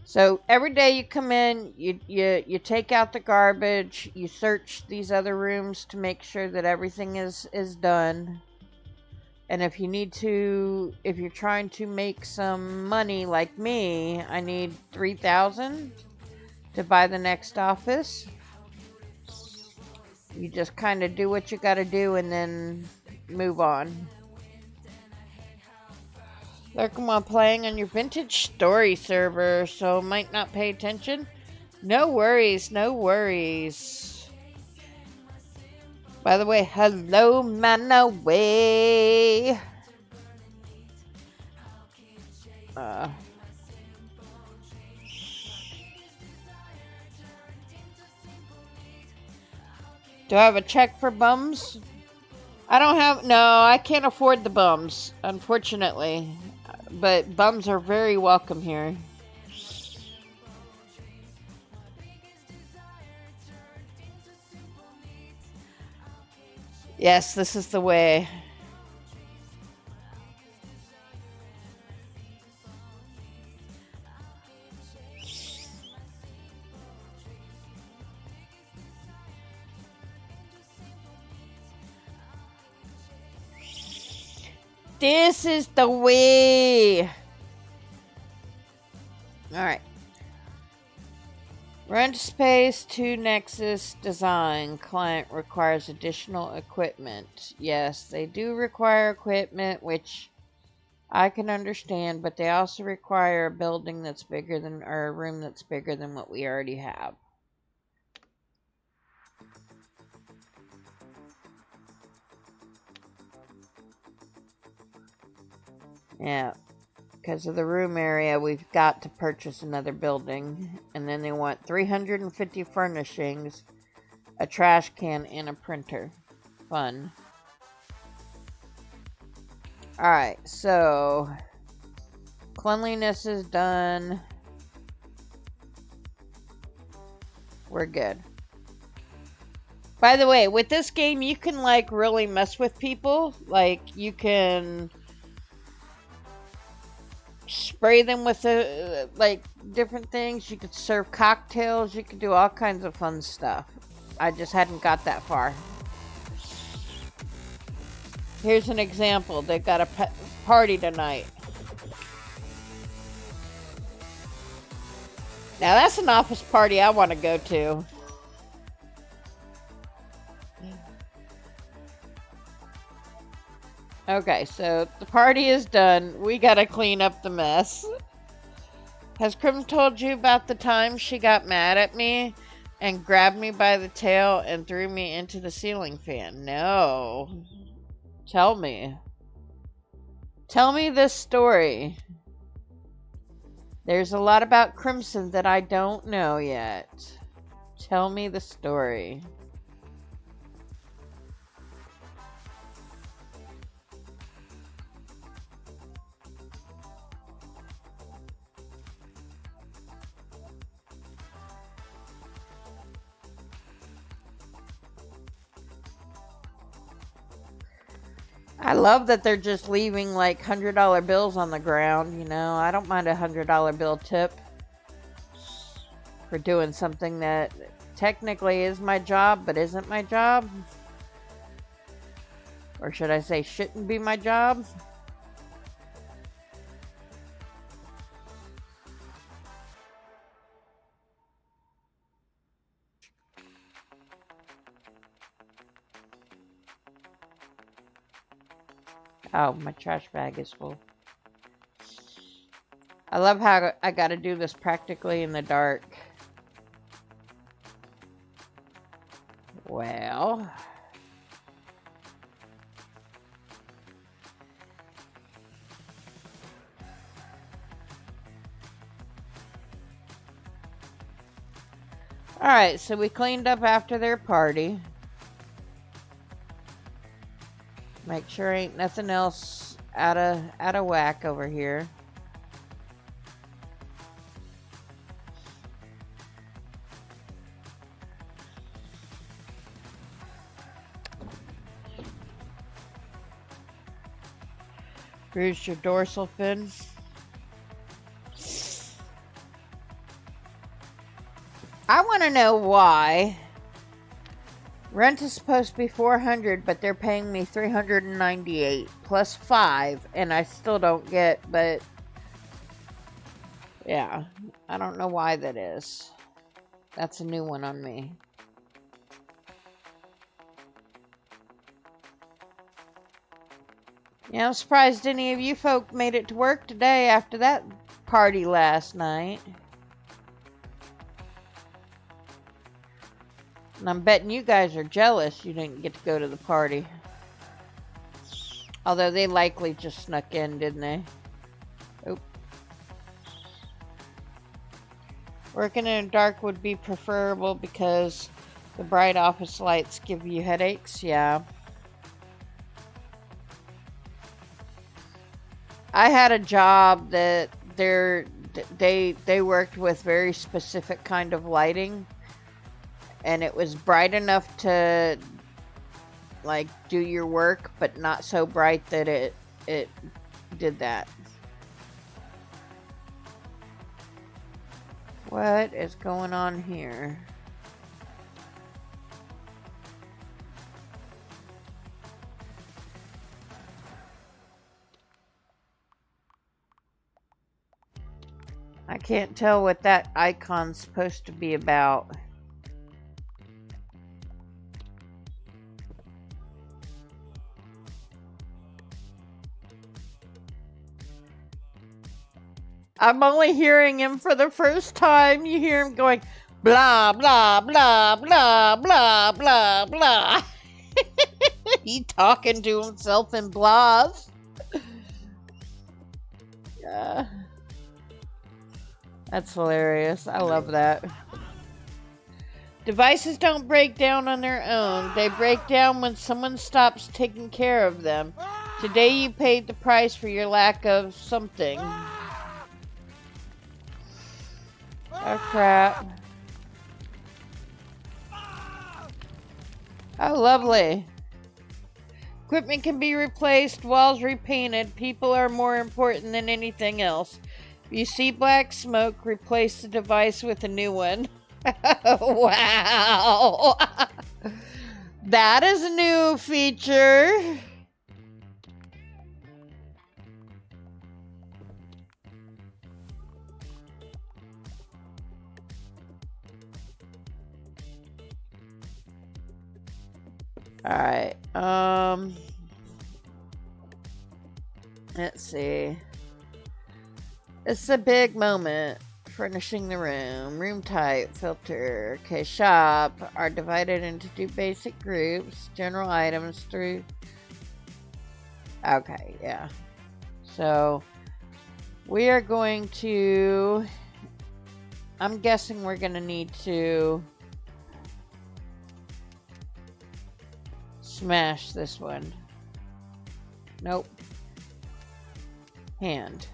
So, every day you come in, you take out the garbage, you search these other rooms to make sure that everything is done. And if you need to, if you're trying to make some money like me, I need 3,000 to buy the next office. You just kind of do what you got to do and then move on. Lurk while playing on your Vintage Story server, so might not pay attention. No worries, no worries. By the way, hello, Manaway. Do I have a check for bums? I don't have... No, I can't afford the bums, unfortunately. But bums are very welcome here. Yes, this is the way. This is the way. All right. Rent space to Nexus Design. Client requires additional equipment. Yes, they do require equipment, which I can understand, but they also require a building that's bigger than, or a room that's bigger than what we already have. Yeah. Because of the room area, we've got to purchase another building. And then they want 350 furnishings, a trash can, and a printer. Fun. Alright, so cleanliness is done. We're good. By the way, with this game, you can like really mess with people. Like, you can spray them with like different things. You could serve cocktails. You could do all kinds of fun stuff. I just hadn't got that far. Here's an example. They've got a party tonight. Now that's an office party I want to go to. Okay, so the party is done. We gotta clean up the mess. Has Krim told you about the time she got mad at me and grabbed me by the tail and threw me into the ceiling fan? No. Tell me. Tell me this story. There's a lot about Crimson that I don't know yet. Tell me the story. I love that they're just leaving like $100 bills on the ground, you know. I don't mind a $100 bill tip for doing something that technically is my job, but isn't my job. Or should I say shouldn't be my job? Oh, my trash bag is full. I love how I gotta do this practically in the dark. Well. Alright, so we cleaned up after their party. Make sure ain't nothing else out of whack over here. Here's your dorsal fin. I want to know why. Rent is supposed to be $400, but they're paying me $398 plus 5, and I still don't get, but yeah, I don't know why that is. That's a new one on me. Yeah, I'm surprised any of you folk made it to work today after that party last night. And I'm betting you guys are jealous you didn't get to go to the party. Although they likely just snuck in, didn't they? Oop. Working in the dark would be preferable because the bright office lights give you headaches. Yeah. I had a job that they worked with very specific kind of lighting. And it was bright enough to like do your work, but not so bright that it did that. What is going on here? I can't tell what that icon's supposed to be about. I'm only hearing him for the first time. You hear him going, blah, blah, blah, blah, blah, blah, blah. He talking to himself in blahs. Yeah. That's hilarious. I love that. Devices don't break down on their own. They break down when someone stops taking care of them. Today you paid the price for your lack of something. Oh, crap. Oh, lovely. Equipment can be replaced, walls repainted. People are more important than anything else. If you see black smoke, replace the device with a new one. Wow. That is a new feature. Alright, let's see. It's a big moment. Furnishing the room. Room type, filter. Okay, shop are divided into two basic groups. General items through. Okay, yeah. So, we are going to. I'm guessing we're going to need to smash this one. Nope. Hand.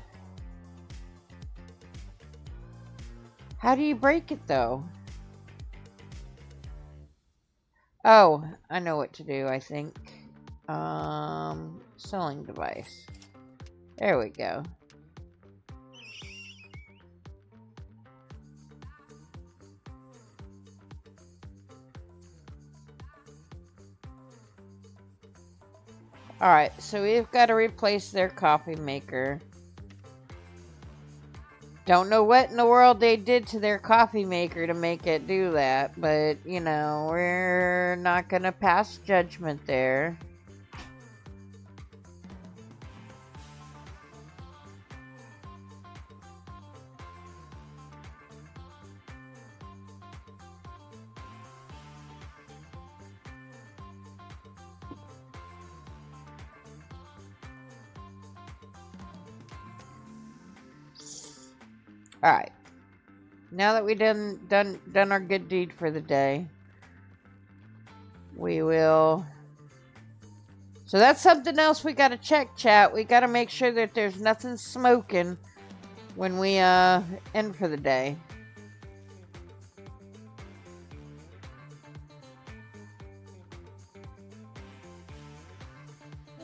How do you break it though? Oh, I know what to do, I think. Selling device. There we go. Alright, so we've got to replace their coffee maker. Don't know what in the world they did to their coffee maker to make it do that, but, you know, we're not going to pass judgment there. All right. Now that we've done our good deed for the day, we will. So that's something else we got to check, chat. We got to make sure that there's nothing smoking when we end for the day.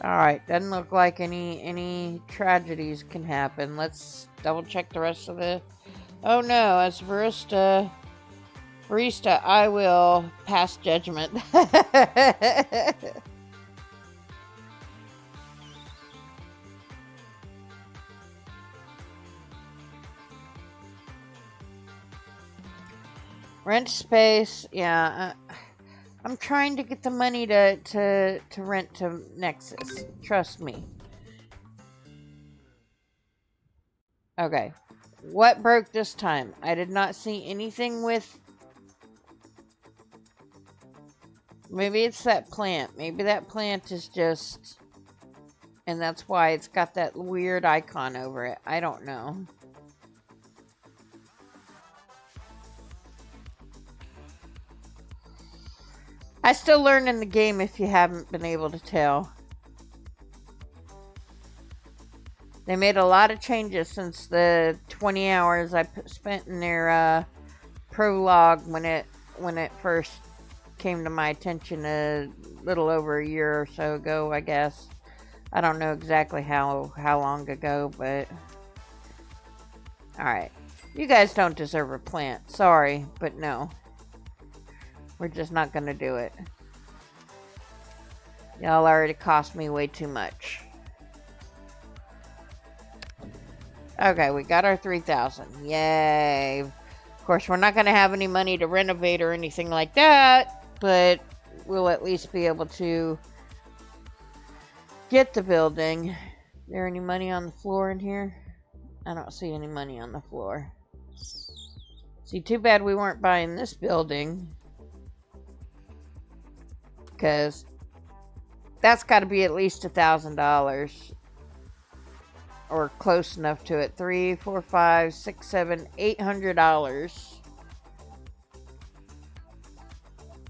All right, doesn't look like any tragedies can happen. Let's double check the rest of the. Oh no, as barista, I will pass judgment. Rent space, yeah. I'm trying to get the money to rent to Nexus. Trust me. Okay. What broke this time? I did not see anything with... Maybe it's that plant. Maybe that plant is just... And that's why it's got that weird icon over it. I don't know. I still learn in the game if you haven't been able to tell. They made a lot of changes since the 20 hours I spent in their prologue when it first came to my attention a little over a year or so ago, I guess. I don't know exactly how long ago, but... Alright. You guys don't deserve a plant. Sorry, but no. We're just not gonna do it. Y'all already cost me way too much. Okay, we got our 3,000. Yay. Of course, we're not gonna have any money to renovate or anything like that, but we'll at least be able to get the building. Is there any money on the floor in here? I don't see any money on the floor. See, too bad we weren't buying this building. Because that's got to be at least $1,000. Or close enough to it. $300, $400, $500, $600, $700, $800.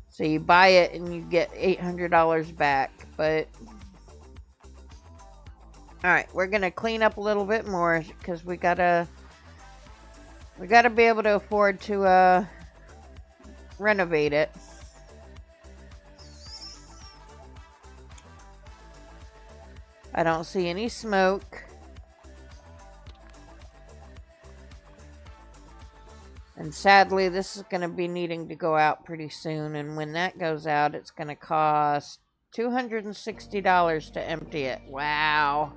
So you buy it and you get $800 back. But alright, we're gonna clean up a little bit more because we gotta be able to afford to renovate it. I don't see any smoke. And sadly, this is going to be needing to go out pretty soon. And when that goes out, it's going to cost $260 to empty it. Wow.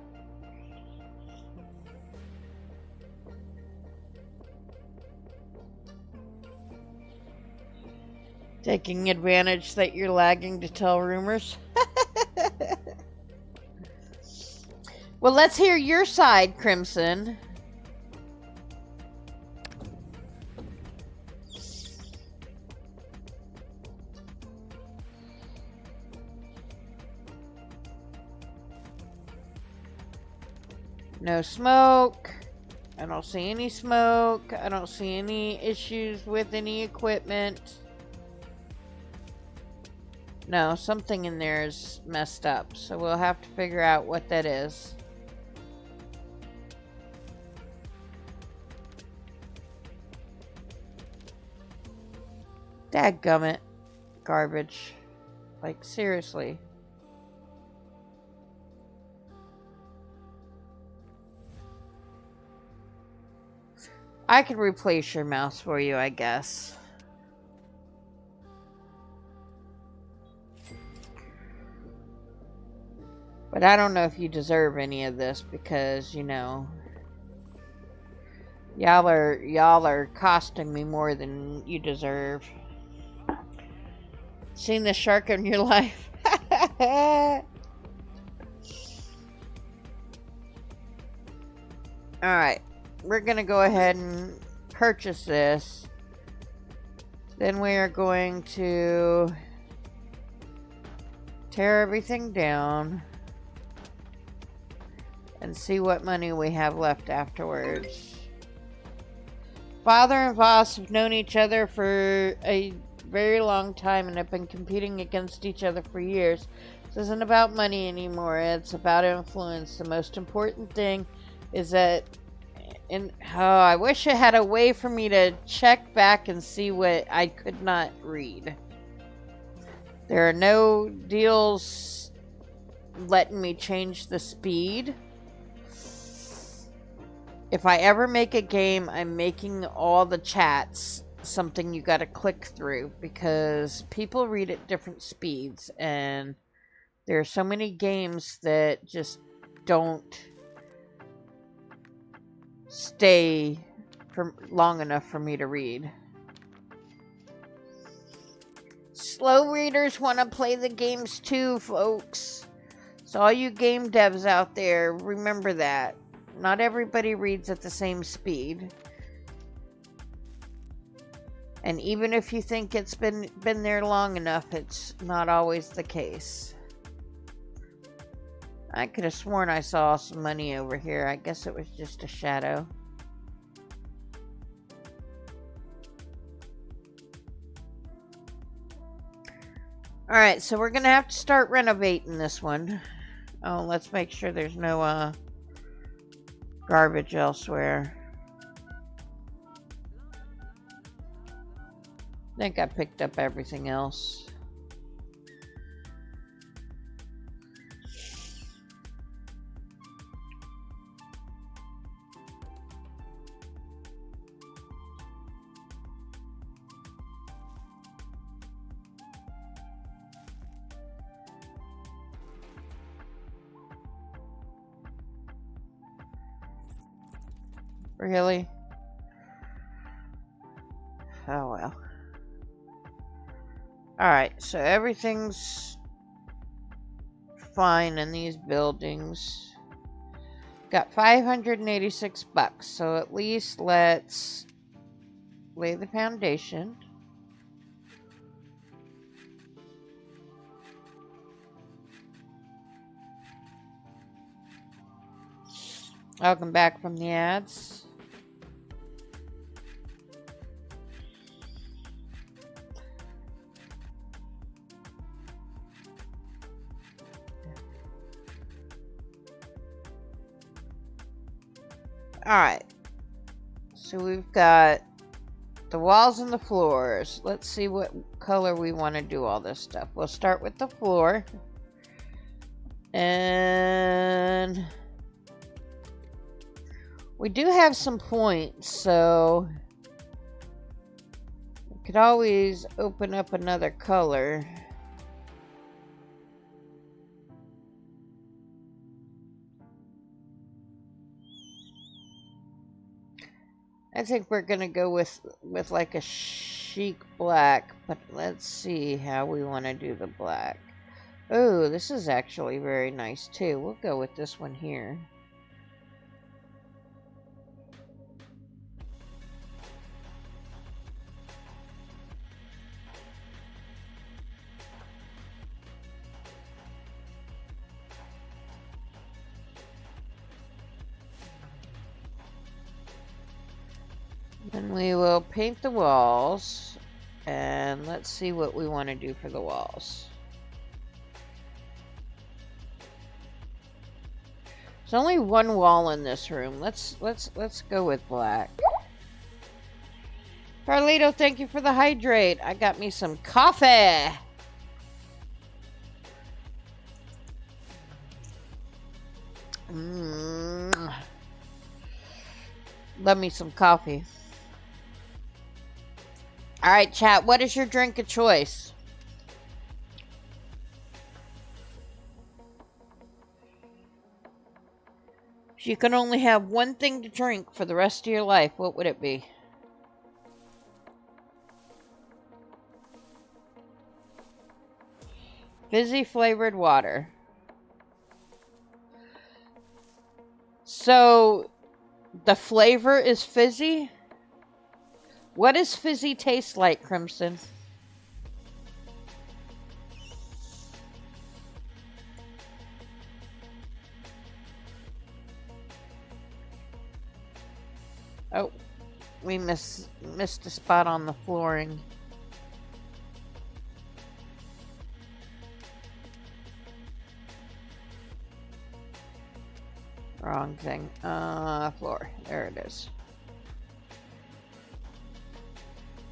Taking advantage that you're lagging to tell rumors. Well, let's hear your side, Crimson. No smoke. I don't see any smoke. I don't see any issues with any equipment. No, something in there is messed up, so we'll have to figure out what that is. Dadgummit. Garbage. Like, seriously. I could replace your mouse for you, I guess. But I don't know if you deserve any of this because, you know, y'all are costing me more than you deserve. Seen the shark in your life? Alright. We're going to go ahead and purchase this. Then we are going to tear everything down and see what money we have left afterwards. Father and Voss have known each other for a very long time and have been competing against each other for years. This isn't about money anymore. It's about influence. The most important thing is that I wish I had a way for me to check back and see what I could not read. There are no deals letting me change the speed. If I ever make a game, I'm making all the chats something you gotta click through because people read at different speeds and there are so many games that just don't stay for long enough for me to read. Slow readers want to play the games too, folks. So all you game devs out there, remember that. Not everybody reads at the same speed. And even if you think it's been there long enough, it's not always the case. I could have sworn I saw some money over here. I guess it was just a shadow. Alright, so we're going to have to start renovating this one. Oh, let's make sure there's no garbage elsewhere. I think I picked up everything else. Really? Oh well. Alright, so everything's fine in these buildings. Got 586 bucks, so at least let's lay the foundation. Welcome back from the ads. Alright, so we've got the walls and the floors. Let's see what color we want to do all this stuff. We'll start with the floor. And we do have some points, so we could always open up another color. I think we're gonna go with like a chic black, but let's see how we want to do the black. Oh, this is actually very nice too. We'll go with this one here. Then we will paint the walls, and let's see what we want to do for the walls. There's only one wall in this room. Let's go with black. Carlito, thank you for the hydrate. I got me some coffee. Love me some coffee. All right, chat. What is your drink of choice? If you could only have one thing to drink for the rest of your life, what would it be? Fizzy flavored water. So, the flavor is fizzy? What does fizzy taste like, Crimson? Oh, we missed a spot on the flooring. Wrong thing. Floor. There it is.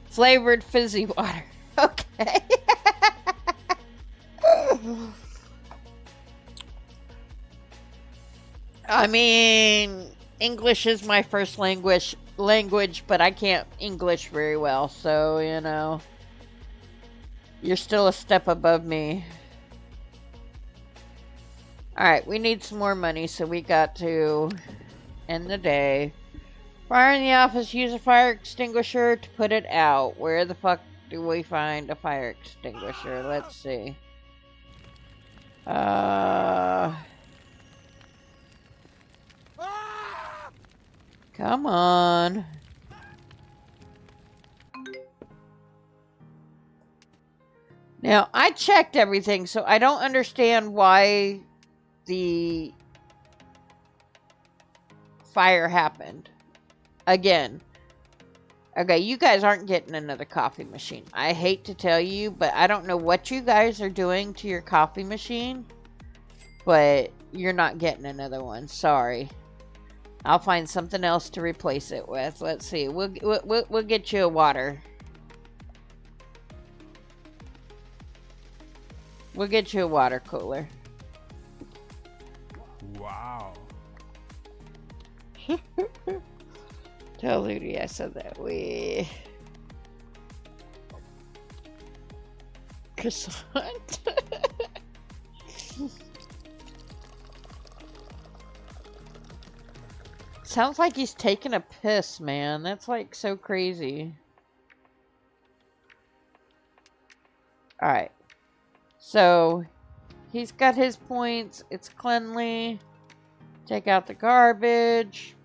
Flavored fizzy water. Okay. I mean, English is my first language, but I can't English very well, so, you know, you're still a step above me. Alright, we need some more money, so we got to end the day. Fire in the office, use a fire extinguisher to put it out. Where the fuck do we find a fire extinguisher? Let's see. Come on. Now, I checked everything, so I don't understand why the fire happened again. Okay, you guys aren't getting another coffee machine. I hate to tell you, but I don't know what you guys are doing to your coffee machine, but you're not getting another one. Sorry. I'll find something else to replace it with. Let's see. We'll get you a water. We'll get you a water cooler. Wow. Tell Ludi I said that we... Croissant. Sounds like he's taking a piss, man. That's like so crazy. Alright. So, he's got his points. It's cleanly. Take out the garbage.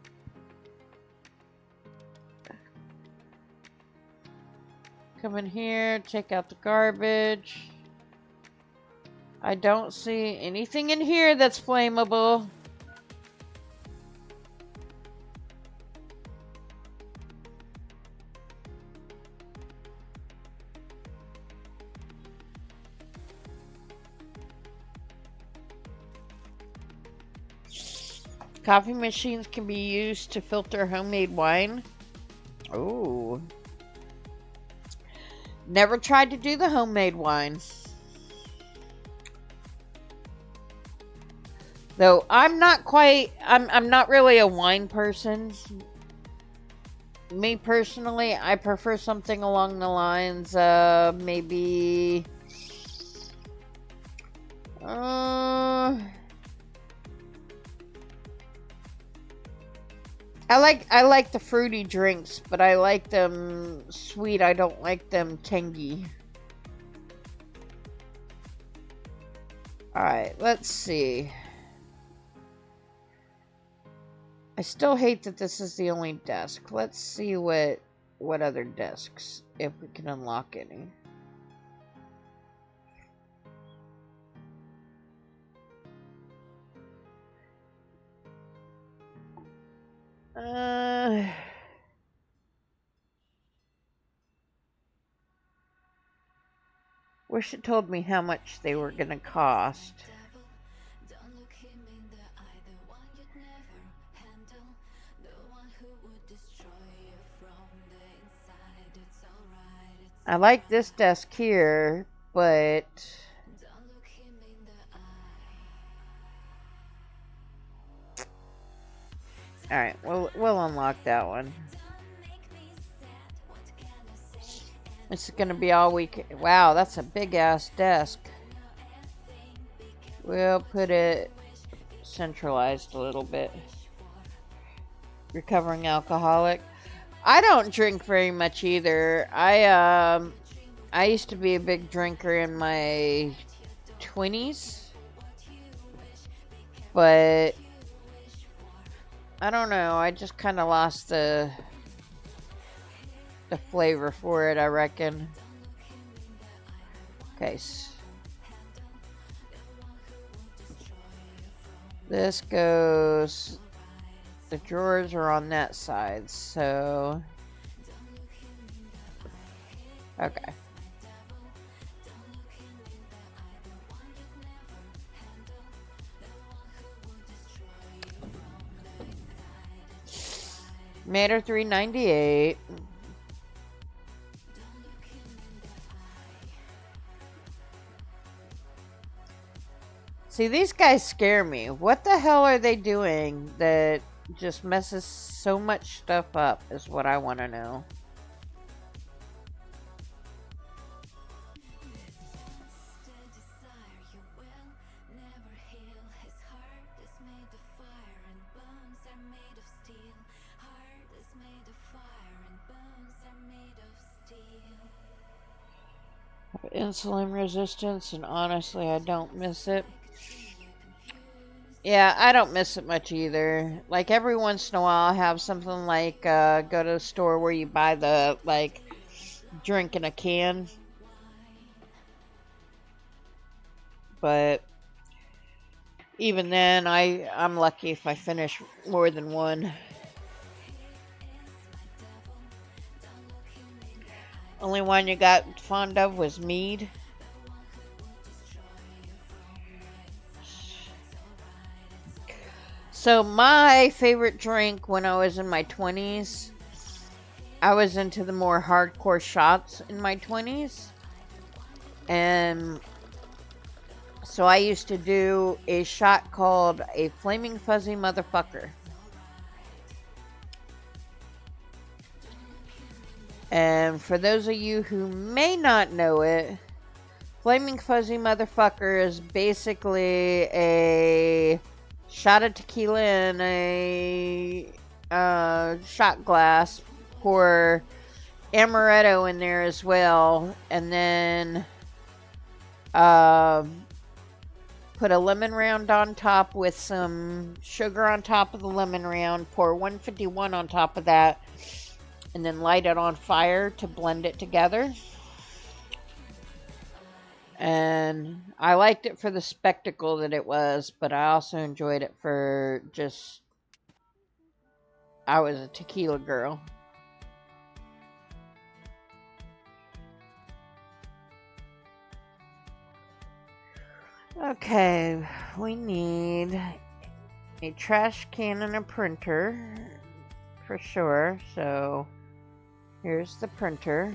Come in here, take out the garbage. I don't see anything in here that's flammable. Coffee machines can be used to filter homemade wine. Oh. Never tried to do the homemade wine. Though I'm not really a wine person. Me personally, I prefer something along the lines of maybe I like the fruity drinks, but I like them sweet. I don't like them tangy. Alright, let's see. I still hate that this is the only desk. Let's see what other desks, if we can unlock any. Wish it told me how much they were gonna cost. I like this desk here, but alright, we'll unlock that one. This is gonna be all week. Wow, that's a big ass desk. We'll put it centralized a little bit. Recovering alcoholic. I don't drink very much either. I used to be a big drinker in my 20s, but I don't know. I just kind of lost the flavor for it, I reckon. Okay. This goes... The drawers are on that side, so... Okay. Matter 398. See, these guys scare me. What the hell are they doing that just messes so much stuff up is what I want to know. Insulin resistance, and honestly, I don't miss it. Yeah, I don't miss it much either. Like, every once in a while, I'll have something like, go to a store where you buy the, like, drink in a can. But even then, I'm lucky if I finish more than one. Only one you got fond of was mead. So my favorite drink when I was in my 20s, I was into the more hardcore shots in my 20s. And so I used to do a shot called a Flaming Fuzzy Motherfucker. And for those of you who may not know it, Flaming Fuzzy Motherfucker is basically a shot of tequila in shot glass. Pour amaretto in there as well, and then put a lemon round on top with some sugar on top of the lemon round. Pour 151 on top of that, and then light it on fire to blend it together. And I liked it for the spectacle that it was, but I also enjoyed it for just, I was a tequila girl. Okay, we need a trash can and a printer for sure. So here's the printer.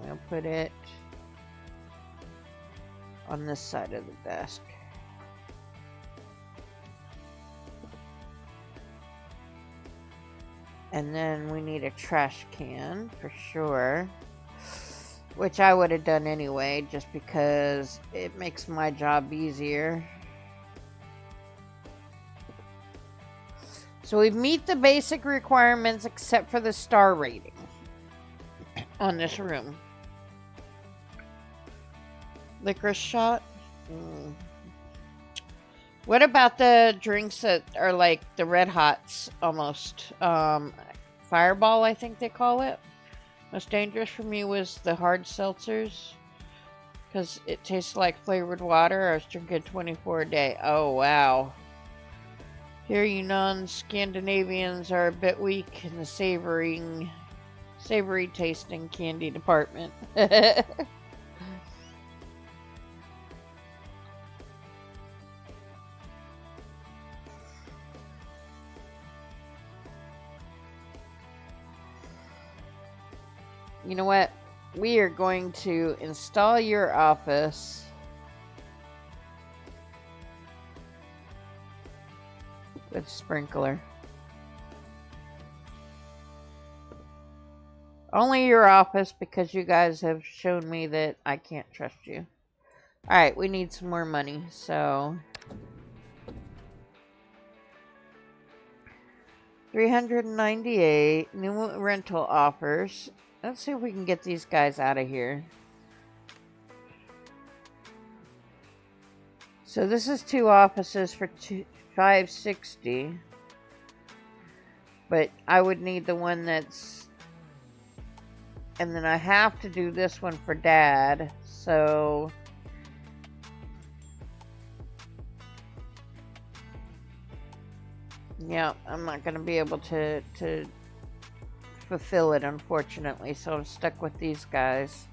I'll put it on this side of the desk. And then we need a trash can for sure, which I would have done anyway, just because it makes my job easier. So we meet the basic requirements except for the star rating on this room. Licorice shot? What about the drinks that are like the Red Hots almost? Fireball, I think they call it. Most dangerous for me was the hard seltzers, because it tastes like flavored water. I was drinking 24 a day. Oh, wow. Here you non-Scandinavians are a bit weak in the savory tasting candy department. You know what? We are going to install your office. With sprinkler. Only your office, because you guys have shown me that I can't trust you. Alright, we need some more money, so... 398 new rental offers. Let's see if we can get these guys out of here. So this is 2 offices for 560. But I would need the one that's... And then I have to do this one for Dad. So... yeah, I'm not going to be able to fulfill it, unfortunately, so I'm stuck with these guys.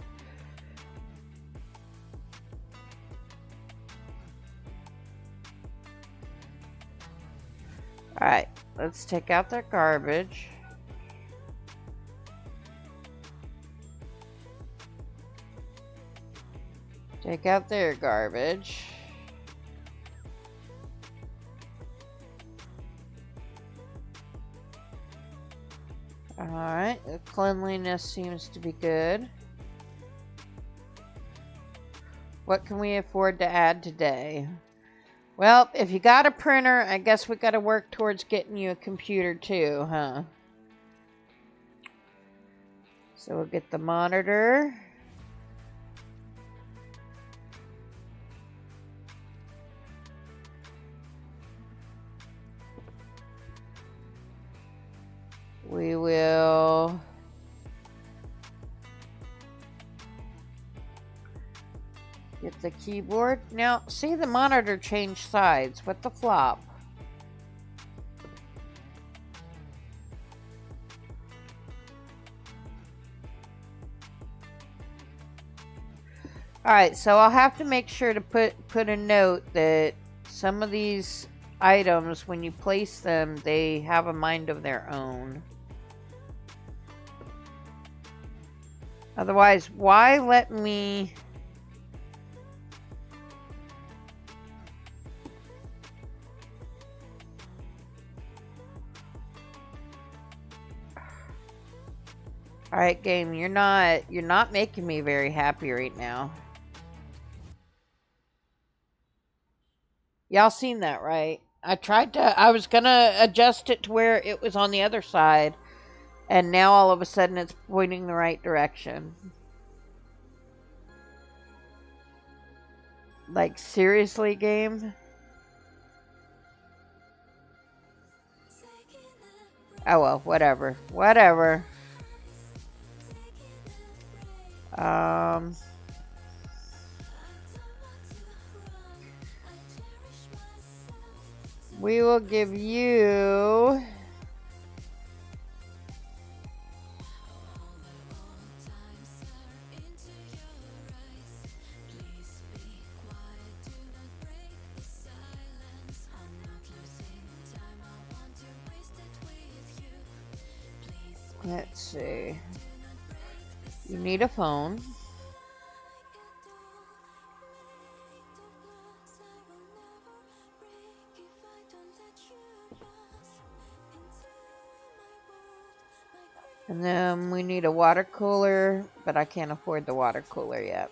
Alright, let's take out their garbage. Take out their garbage. Alright, the cleanliness seems to be good. What can we afford to add today? Well, if you got a printer, I guess we got to work towards getting you a computer too, huh? So we'll get the monitor. We will get the keyboard. Now, see the monitor change sides. What the flop? Alright, so I'll have to make sure to put a note that some of these items, when you place them, they have a mind of their own. Otherwise, why let me... Alright, game, you're not making me very happy right now. Y'all seen that, right? I was gonna adjust it to where it was on the other side, and now all of a sudden it's pointing the right direction. Like, seriously, game? Oh well, whatever. Whatever. We will give you let's see. You need a phone. And then we need a water cooler, but I can't afford the water cooler yet.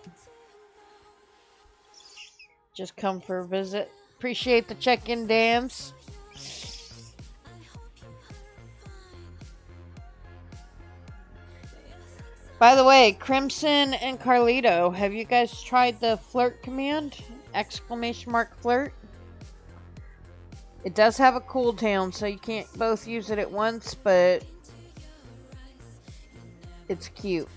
Just come for a visit. Appreciate the check-in, Dams. By the way, Crimson and Carlito, have you guys tried the flirt command? Exclamation mark flirt. It does have a cooldown, so you can't both use it at once, but it's cute.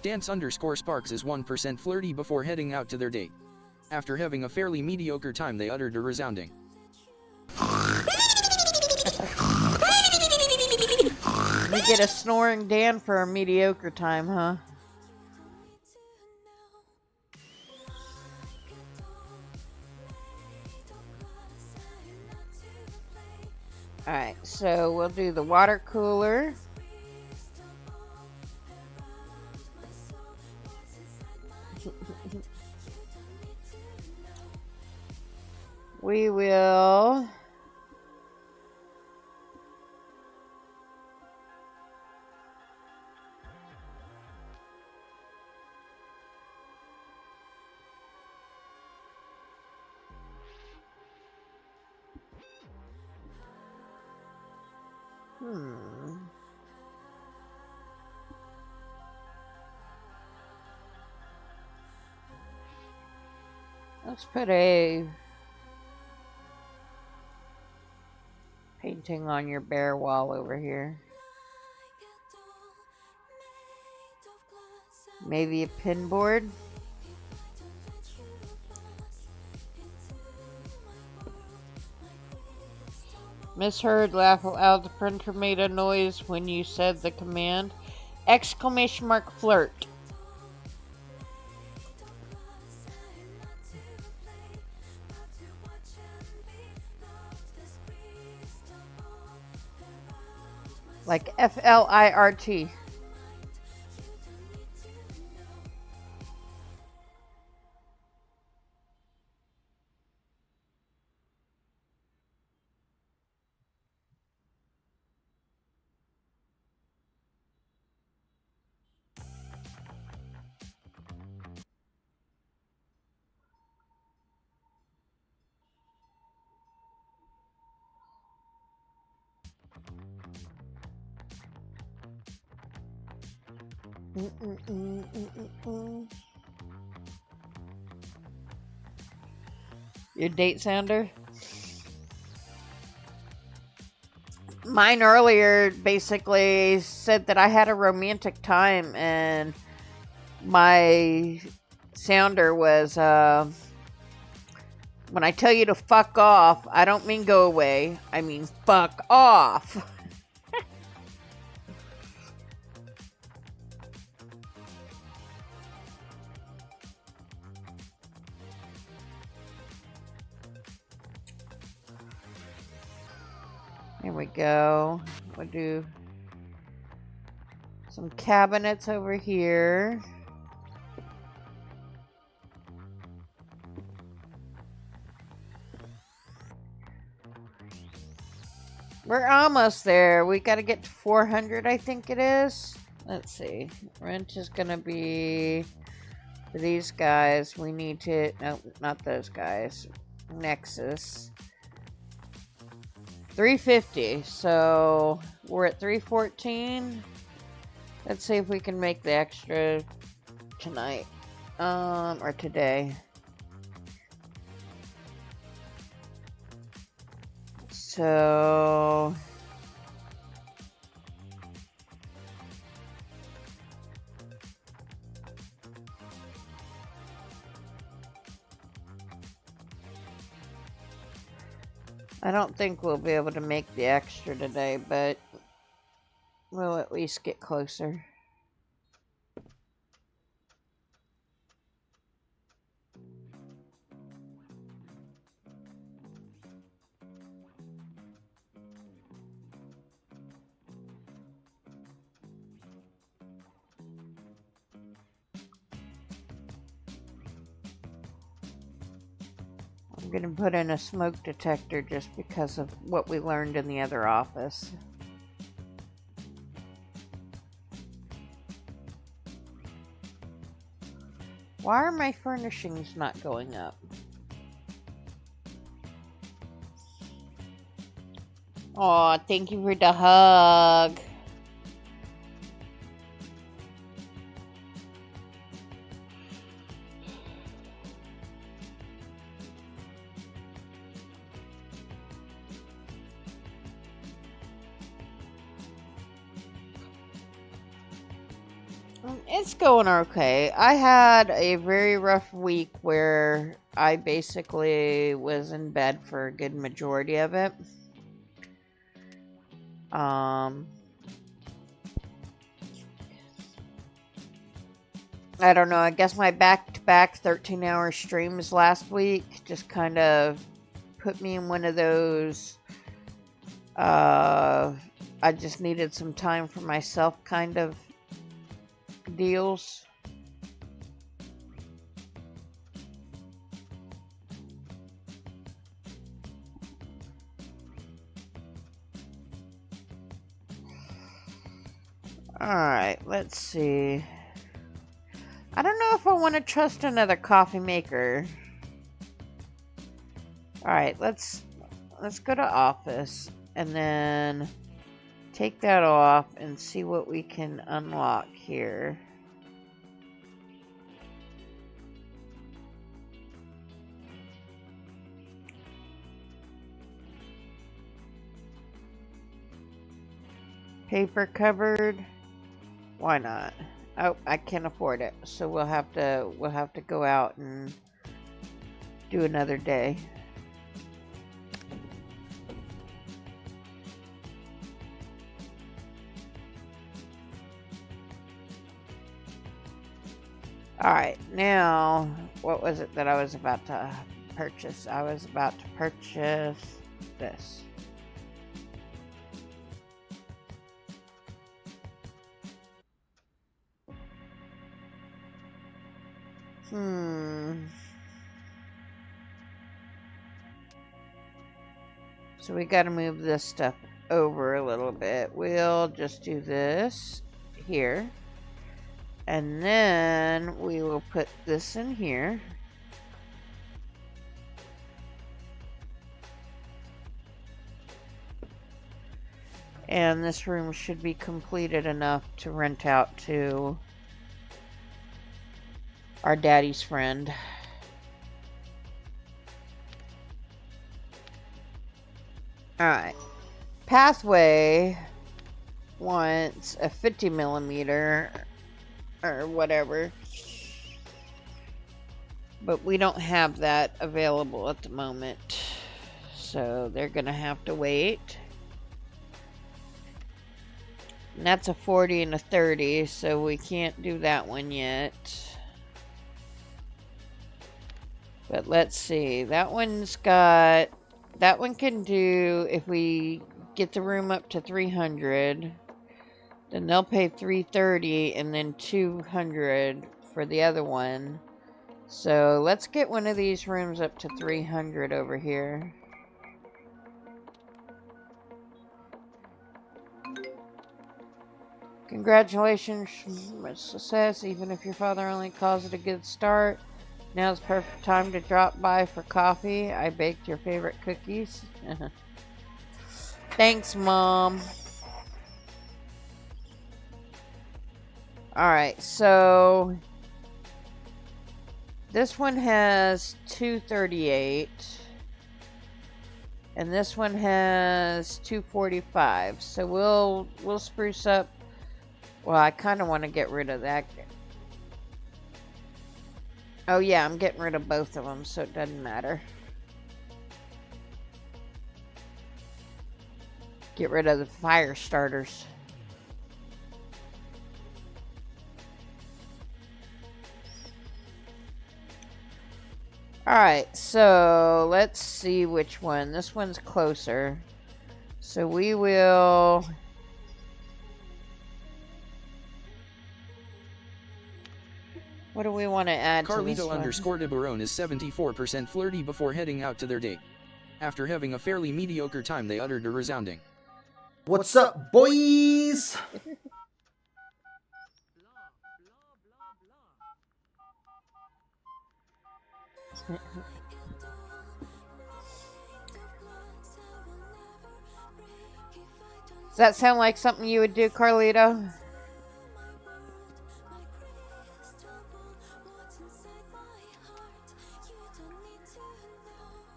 Dance_Sparks is 1% flirty before heading out to their date. After having a fairly mediocre time, they uttered a resounding We get a snoring Dan for a mediocre time, huh? Alright, so we'll do the water cooler. We will let's put a painting on your bare wall over here. Maybe a pin board. Misheard, laugh aloud. The printer made a noise when you said the command. Exclamation mark flirt. Like F-L-I-R-T. Your date sounder? Mine earlier basically said that I had a romantic time, and my sounder was, when I tell you to fuck off, I don't mean go away, I mean fuck off. Here we go. We'll do some cabinets over here. We're almost there. We got to get to 400, I think it is. Let's see. Rent is going to be for these guys. We need to, no, not those guys. Nexus. 350. So we're at 314. Let's see if we can make the extra tonight. Or today. So I don't think we'll be able to make the extra today, but we'll at least get closer. I'm going to put in a smoke detector just because of what we learned in the other office. Why are my furnishings not going up? Oh, thank you for the hug. It's going okay. I had a very rough week where I basically was in bed for a good majority of it. I don't know. I guess my back-to-back 13-hour streams last week just kind of put me in one of those I just needed some time for myself kind of deals. Alright, let's see. I don't know if I want to trust another coffee maker. Alright, let's go to office and then take that off and see what we can unlock here. Paper cupboard. Why not? Oh, I can't afford it. So we'll have to go out and do another day. Alright, now, what was it that I was about to purchase? I was about to purchase this. So we gotta move this stuff over a little bit. We'll just do this here. And then we will put this in here. And this room should be completed enough to rent out to our daddy's friend. Alright. Pathway wants a 50 millimeter or whatever. But we don't have that available at the moment. So they're gonna have to wait. And that's a 40 and a 30, so we can't do that one yet. But let's see. That one can do, if we get the room up to 300, then they'll pay 330 and then 200 for the other one. So let's get one of these rooms up to 300 over here. Congratulations, success, even if your father only calls it a good start. Now's the perfect time to drop by for coffee. I baked your favorite cookies. Thanks, Mom. Alright, so this one has 238. And this one has 245. So we'll spruce up. Well, I kind of want to get rid of that. Oh yeah, I'm getting rid of both of them, so it doesn't matter. Get rid of the fire starters. Alright, so let's see which one. This one's closer. So we will... What do we want to add to this Carlito one? underscore de Barone is 74% flirty before heading out to their date. After having a fairly mediocre time, they uttered a resounding, What's up, boys? Does that sound like something you would do, Carlito?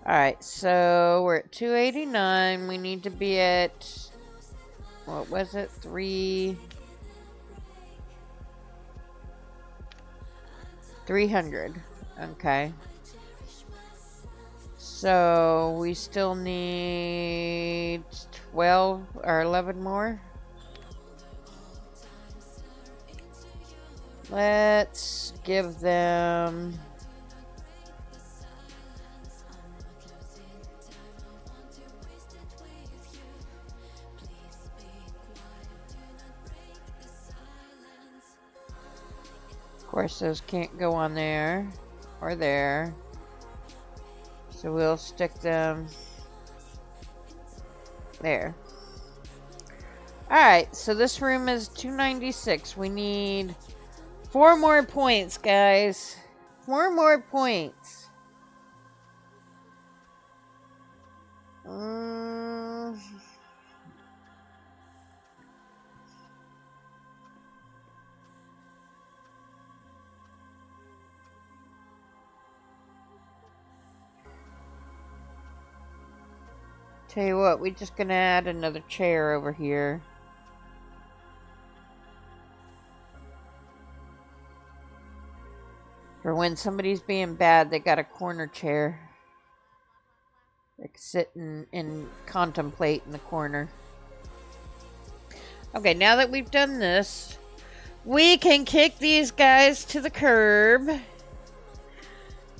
Alright, so we're at 289. We need to be at, what was it? 300. Okay. So we still need 12 or 11 more. Let's give them... Of course, those can't go on there or there. So we'll stick them there. Alright, so this room is 296. We need 4 more points, guys. 4 more points. Tell you what, we're just gonna add another chair over here. For when somebody's being bad, they got a corner chair. They can sit and contemplate in the corner. Okay, now that we've done this, we can kick these guys to the curb.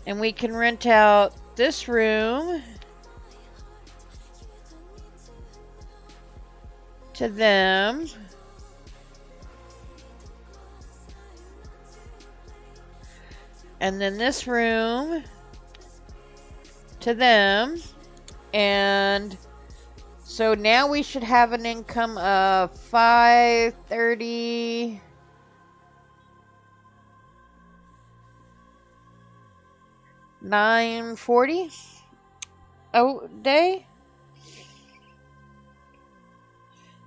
And we can rent out this room to them. And then this room to them. And so now we should have an income of 530. $940 a day.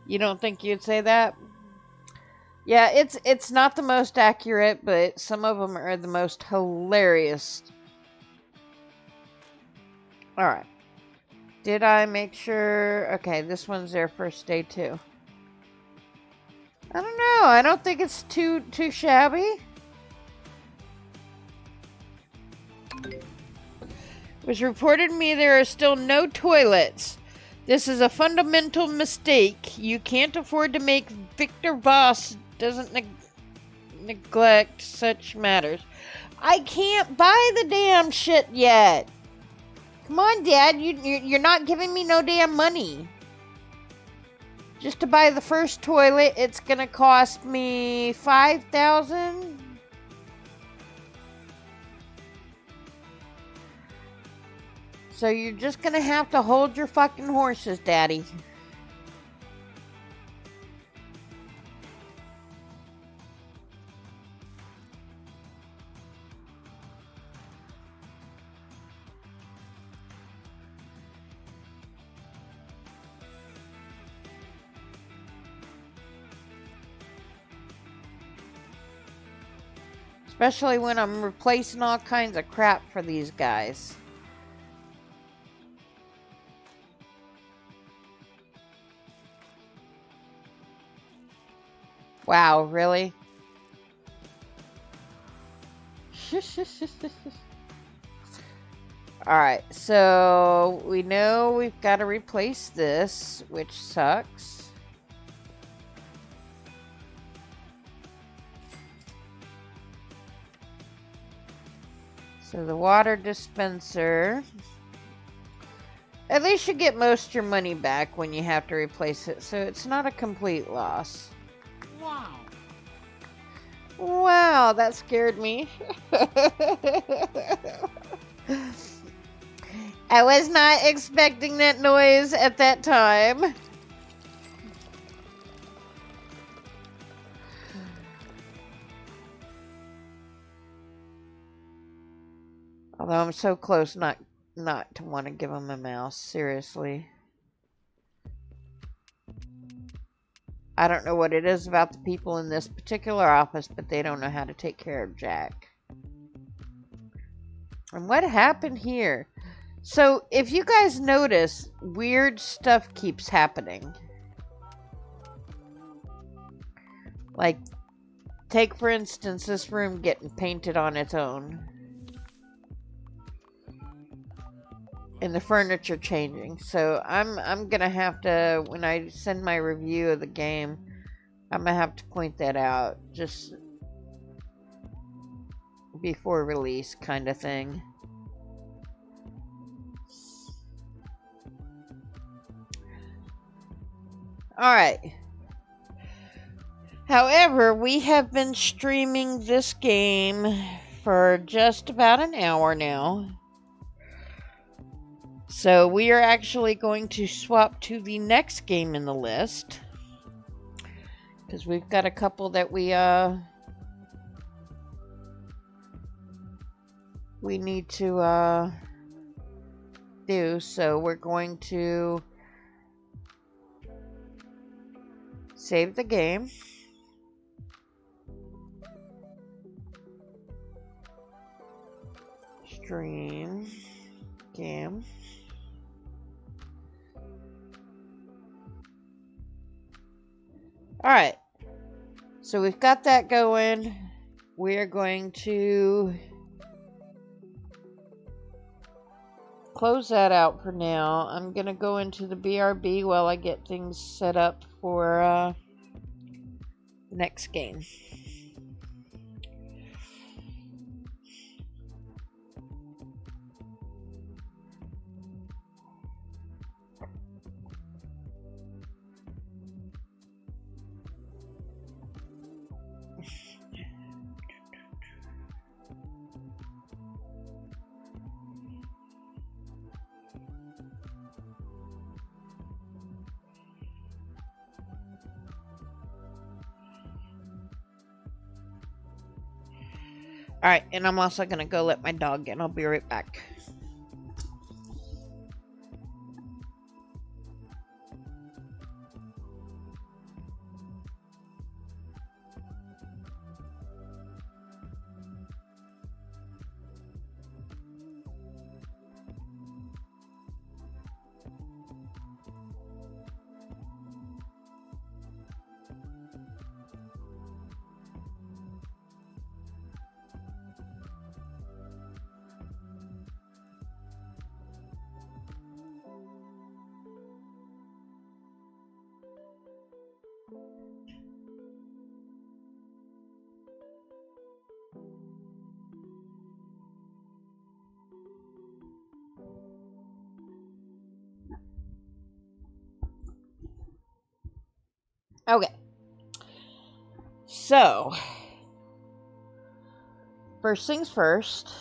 You don't think you'd say that? Yeah, it's not the most accurate, but some of them are the most hilarious. Alright. Did I make sure? Okay, this one's their first day too. I don't know. I don't think it's too shabby. It was reported to me there are still no toilets. This is a fundamental mistake. You can't afford to make Victor Voss doesn't neglect such matters. I can't buy the damn shit yet. Come on, Dad. You're not giving me no damn money. Just to buy the first toilet, it's gonna cost me $5,000. So you're just gonna have to hold your fucking horses, Daddy. Especially when I'm replacing all kinds of crap for these guys. Wow, really? Alright, so we know we've got to replace this, which sucks. So the water dispenser. At least you get most of your money back when you have to replace it, so it's not a complete loss. Wow. Wow, that scared me. I was not expecting that noise at that time. Although I'm so close not to want to give him a mouse, seriously. I don't know what it is about the people in this particular office, but they don't know how to take care of Jack. And what happened here? So, if you guys notice, weird stuff keeps happening. Like, take for instance this room getting painted on its own. And the furniture changing. So I'm gonna have to, when I send my review of the game, I'm gonna have to point that out just before release, kind of thing. Alright. However, we have been streaming this game for just about an hour now. So we are actually going to swap to the next game in the list. Because we've got a couple that we need to do. So we're going to save the game. Stream game. Alright, so we've got that going. We're going to close that out for now. I'm going to go into the BRB while I get things set up for the next game. Alright, and I'm also going to go let my dog in. I'll be right back. Okay. So, first things first.